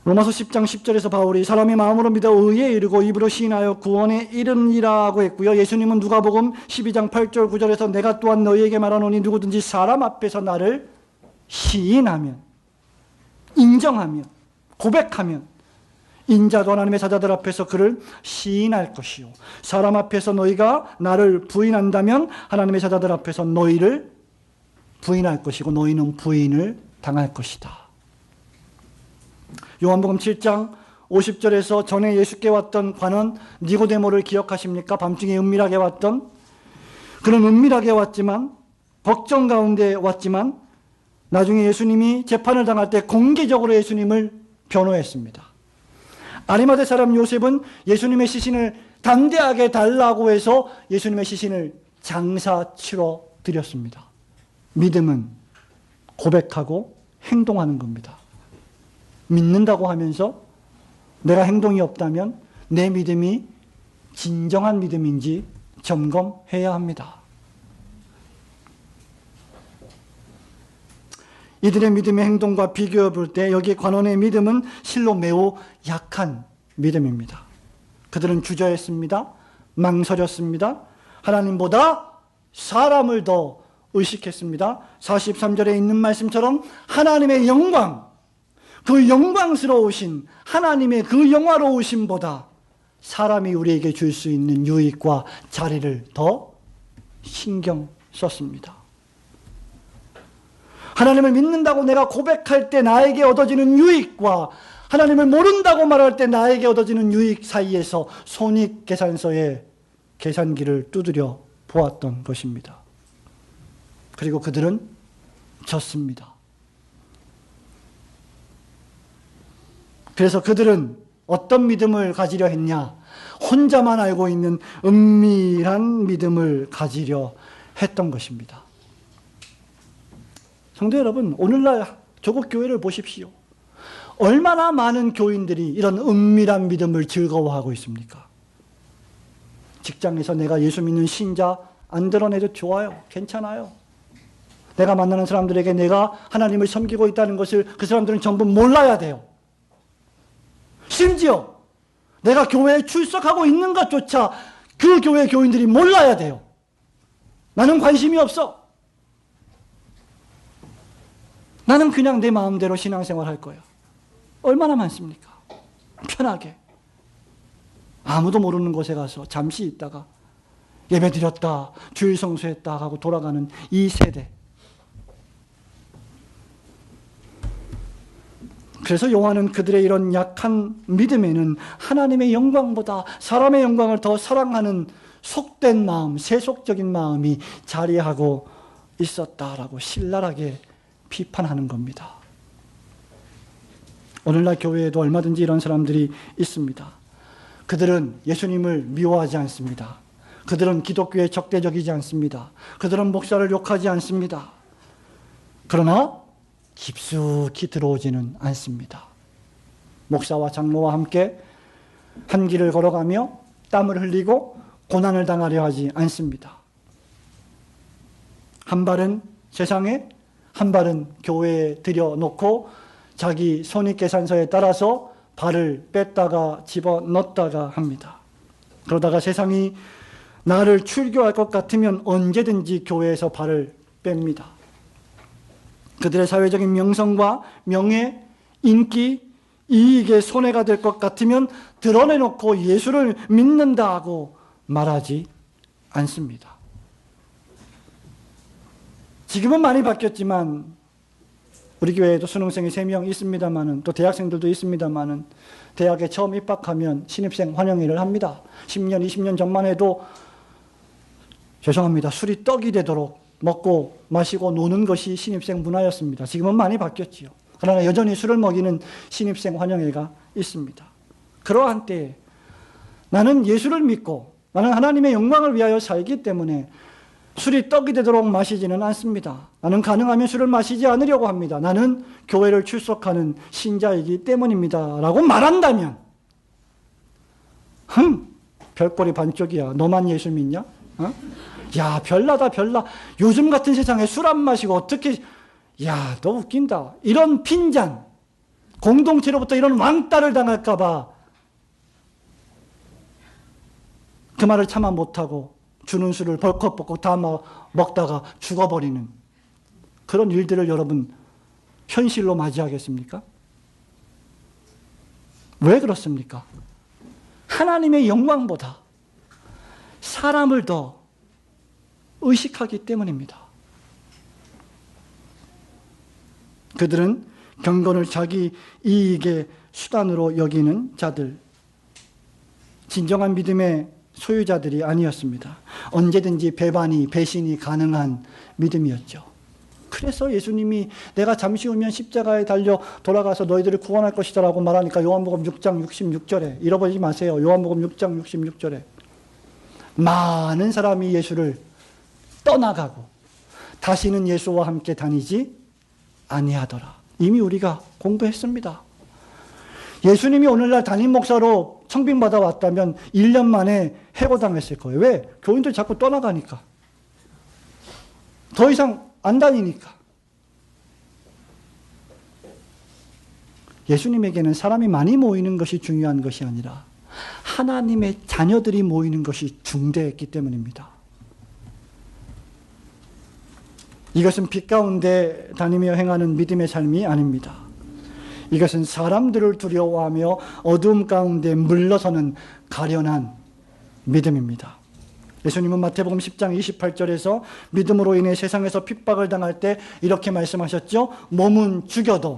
로마서 10장 10절에서 바울이 사람이 마음으로 믿어 의에 이르고 입으로 시인하여 구원에 이르니라고 했고요. 예수님은 누가복음 12장 8절 9절에서 내가 또한 너희에게 말하노니 누구든지 사람 앞에서 나를 시인하면, 인정하면, 고백하면 인자도 하나님의 사자들 앞에서 그를 시인할 것이요 사람 앞에서 너희가 나를 부인한다면 하나님의 사자들 앞에서 너희를 부인할 것이고 너희는 부인을 당할 것이다. 요한복음 7장 50절에서 전에 예수께 왔던 관원 니고데모를 기억하십니까? 밤중에 은밀하게 왔던, 그는 은밀하게 왔지만, 걱정 가운데 왔지만 나중에 예수님이 재판을 당할 때 공개적으로 예수님을 변호했습니다. 아리마대 사람 요셉은 예수님의 시신을 담대하게 달라고 해서 예수님의 시신을 장사 치러 드렸습니다. 믿음은 고백하고 행동하는 겁니다. 믿는다고 하면서 내가 행동이 없다면 내 믿음이 진정한 믿음인지 점검해야 합니다. 이들의 믿음의 행동과 비교해 볼 때 여기 관원의 믿음은 실로 매우 약한 믿음입니다. 그들은 주저했습니다. 망설였습니다. 하나님보다 사람을 더 의식했습니다. 43절에 있는 말씀처럼 하나님의 영광, 그 영광스러우신 하나님의 그 영화로우심보다 사람이 우리에게 줄 수 있는 유익과 자리를 더 신경 썼습니다. 하나님을 믿는다고 내가 고백할 때 나에게 얻어지는 유익과 하나님을 모른다고 말할 때 나에게 얻어지는 유익 사이에서 손익계산서의 계산기를 두드려 보았던 것입니다. 그리고 그들은 졌습니다. 그래서 그들은 어떤 믿음을 가지려 했냐? 혼자만 알고 있는 은밀한 믿음을 가지려 했던 것입니다. 성도 여러분, 오늘날 조국 교회를 보십시오. 얼마나 많은 교인들이 이런 은밀한 믿음을 즐거워하고 있습니까? 직장에서 내가 예수 믿는 신자 안 드러내도 좋아요. 괜찮아요. 내가 만나는 사람들에게 내가 하나님을 섬기고 있다는 것을 그 사람들은 전부 몰라야 돼요. 심지어 내가 교회에 출석하고 있는 것조차 그 교회 교인들이 몰라야 돼요. 나는 관심이 없어. 나는 그냥 내 마음대로 신앙생활 할 거야. 얼마나 많습니까? 편하게. 아무도 모르는 곳에 가서 잠시 있다가 예배 드렸다, 주일 성수했다 하고 돌아가는 이 세대. 그래서 요한은 그들의 이런 약한 믿음에는 하나님의 영광보다 사람의 영광을 더 사랑하는 속된 마음, 세속적인 마음이 자리하고 있었다라고 신랄하게 비판하는 겁니다. 오늘날 교회에도 얼마든지 이런 사람들이 있습니다. 그들은 예수님을 미워하지 않습니다. 그들은 기독교에 적대적이지 않습니다. 그들은 목사를 욕하지 않습니다. 그러나 깊숙이 들어오지는 않습니다. 목사와 장로와 함께 한 길을 걸어가며 땀을 흘리고 고난을 당하려 하지 않습니다. 한 발은 세상에, 한 발은 교회에 들여놓고 자기 손익계산서에 따라서 발을 뺐다가 집어넣었다가 합니다. 그러다가 세상이 나를 출교할 것 같으면 언제든지 교회에서 발을 뺍니다. 그들의 사회적인 명성과 명예, 인기, 이익에 손해가 될 것 같으면 드러내놓고 예수를 믿는다고 말하지 않습니다. 지금은 많이 바뀌었지만 우리 교회에도 수능생이 3명 있습니다만은, 또 대학생들도 있습니다만은, 대학에 처음 입학하면 신입생 환영회를 합니다. 10년, 20년 전만 해도 죄송합니다. 술이 떡이 되도록 먹고 마시고 노는 것이 신입생 문화였습니다. 지금은 많이 바뀌었지요. 그러나 여전히 술을 먹이는 신입생 환영회가 있습니다. 그러한 때에 나는 예수를 믿고 나는 하나님의 영광을 위하여 살기 때문에 술이 떡이 되도록 마시지는 않습니다. 나는 가능하면 술을 마시지 않으려고 합니다. 나는 교회를 출석하는 신자이기 때문입니다. 라고 말한다면 별꼴이 반쪽이야. 너만 예수 믿냐? 어? 야, 별나다 별나. 요즘 같은 세상에 술 안 마시고 어떻게, 야, 너 웃긴다. 이런 핀잔, 공동체로부터 이런 왕따를 당할까 봐 그 말을 참아 못하고 주는 술을 벌컥벌컥 다 먹다가 죽어버리는 그런 일들을 여러분 현실로 맞이하겠습니까? 왜 그렇습니까? 하나님의 영광보다 사람을 더 의식하기 때문입니다. 그들은 경건을 자기 이익의 수단으로 여기는 자들, 진정한 믿음의 소유자들이 아니었습니다. 언제든지 배반이, 배신이 가능한 믿음이었죠. 그래서 예수님이 내가 잠시 후면 십자가에 달려 돌아가서 너희들을 구원할 것이다 라고 말하니까 요한복음 6장 66절에, 잃어버리지 마세요. 요한복음 6장 66절에 많은 사람이 예수를 떠나가고 다시는 예수와 함께 다니지 아니하더라. 이미 우리가 공부했습니다. 예수님이 오늘날 담임 목사로 청빙받아 왔다면 1년 만에 해고당했을 거예요. 왜? 교인들 자꾸 떠나가니까. 더 이상 안 다니니까. 예수님에게는 사람이 많이 모이는 것이 중요한 것이 아니라 하나님의 자녀들이 모이는 것이 중대했기 때문입니다. 이것은 빛 가운데 다니며 행하는 믿음의 삶이 아닙니다. 이것은 사람들을 두려워하며 어둠 가운데 물러서는 가련한 믿음입니다. 예수님은 마태복음 10장 28절에서 믿음으로 인해 세상에서 핍박을 당할 때 이렇게 말씀하셨죠. 몸은 죽여도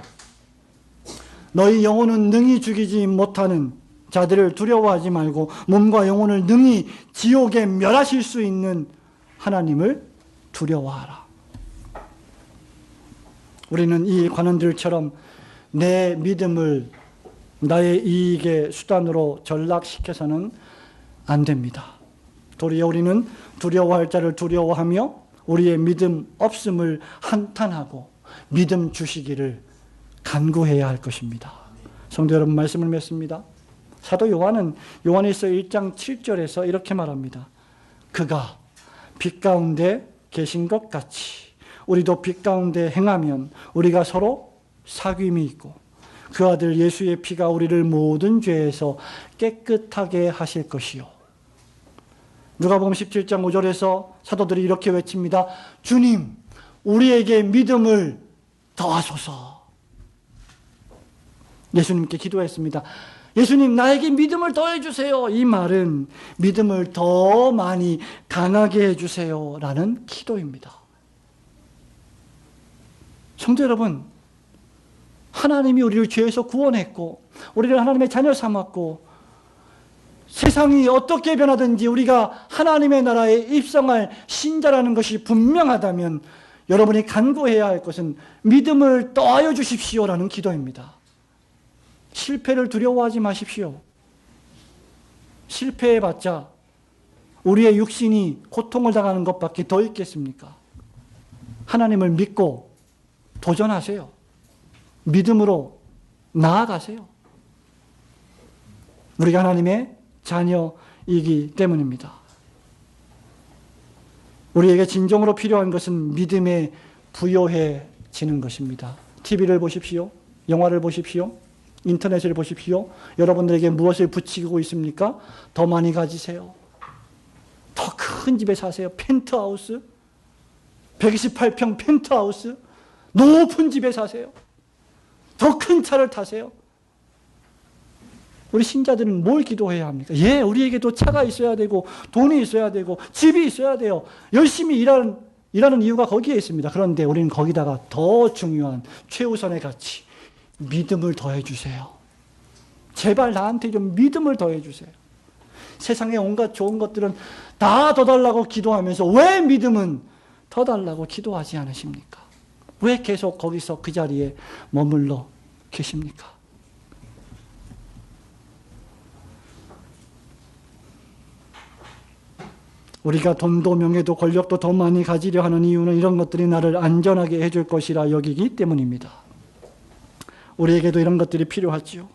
너희 영혼은 능히 죽이지 못하는 자들을 두려워하지 말고 몸과 영혼을 능히 지옥에 멸하실 수 있는 하나님을 두려워하라. 우리는 이 관원들처럼 내 믿음을 나의 이익의 수단으로 전락시켜서는 안 됩니다. 도리어 우리는 두려워할 자를 두려워하며 우리의 믿음 없음을 한탄하고 믿음 주시기를 간구해야 할 것입니다. 성도 여러분, 말씀을 맺습니다. 사도 요한은 요한일서 1장 7절에서 이렇게 말합니다. 그가 빛 가운데 계신 것 같이 우리도 빛 가운데 행하면 우리가 서로 사귐이 있고 그 아들 예수의 피가 우리를 모든 죄에서 깨끗하게 하실 것이요. 누가복음 17장 5절에서 사도들이 이렇게 외칩니다. 주님, 우리에게 믿음을 더하소서. 예수님께 기도했습니다. 예수님, 나에게 믿음을 더해 주세요. 이 말은 믿음을 더 많이 강하게 해주세요 라는 기도입니다. 성도 여러분, 하나님이 우리를 죄에서 구원했고 우리를 하나님의 자녀 삼았고 세상이 어떻게 변하든지 우리가 하나님의 나라에 입성할 신자라는 것이 분명하다면 여러분이 간구해야 할 것은 믿음을 더하여 주십시오라는 기도입니다. 실패를 두려워하지 마십시오. 실패해봤자 우리의 육신이 고통을 당하는 것밖에 더 있겠습니까? 하나님을 믿고 도전하세요. 믿음으로 나아가세요. 우리가 하나님의 자녀이기 때문입니다. 우리에게 진정으로 필요한 것은 믿음에 부요해지는 것입니다. TV를 보십시오. 영화를 보십시오. 인터넷을 보십시오. 여러분들에게 무엇을 붙이고 있습니까? 더 많이 가지세요. 더 큰 집에 사세요. 펜트하우스, 128평 펜트하우스, 높은 집에 사세요. 더 큰 차를 타세요. 우리 신자들은 뭘 기도해야 합니까? 예, 우리에게도 차가 있어야 되고 돈이 있어야 되고 집이 있어야 돼요. 열심히 일하는 이유가 거기에 있습니다. 그런데 우리는 거기다가 더 중요한 최우선의 가치, 믿음을 더해 주세요. 제발 나한테 좀 믿음을 더해 주세요. 세상에 온갖 좋은 것들은 다 더 달라고 기도하면서 왜 믿음은 더 달라고 기도하지 않으십니까? 왜 계속 거기서 그 자리에 머물러 계십니까? 우리가 돈도 명예도 권력도 더 많이 가지려 하는 이유는 이런 것들이 나를 안전하게 해줄 것이라 여기기 때문입니다. 우리에게도 이런 것들이 필요하지요.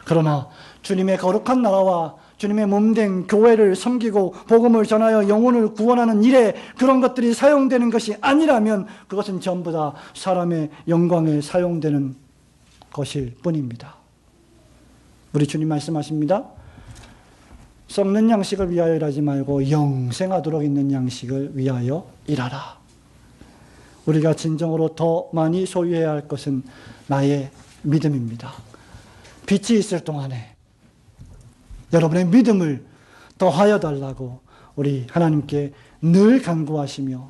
그러나 주님의 거룩한 나라와 주님의 몸된 교회를 섬기고 복음을 전하여 영혼을 구원하는 일에 그런 것들이 사용되는 것이 아니라면 그것은 전부 다 사람의 영광에 사용되는 것일 뿐입니다. 우리 주님 말씀하십니다. 썩는 양식을 위하여 일하지 말고 영생하도록 있는 양식을 위하여 일하라. 우리가 진정으로 더 많이 소유해야 할 것은 나의 믿음입니다. 빛이 있을 동안에 여러분의 믿음을 더하여 달라고 우리 하나님께 늘 간구하시며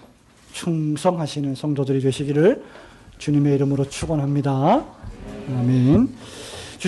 충성하시는 성도들이 되시기를 주님의 이름으로 축원합니다. 아멘.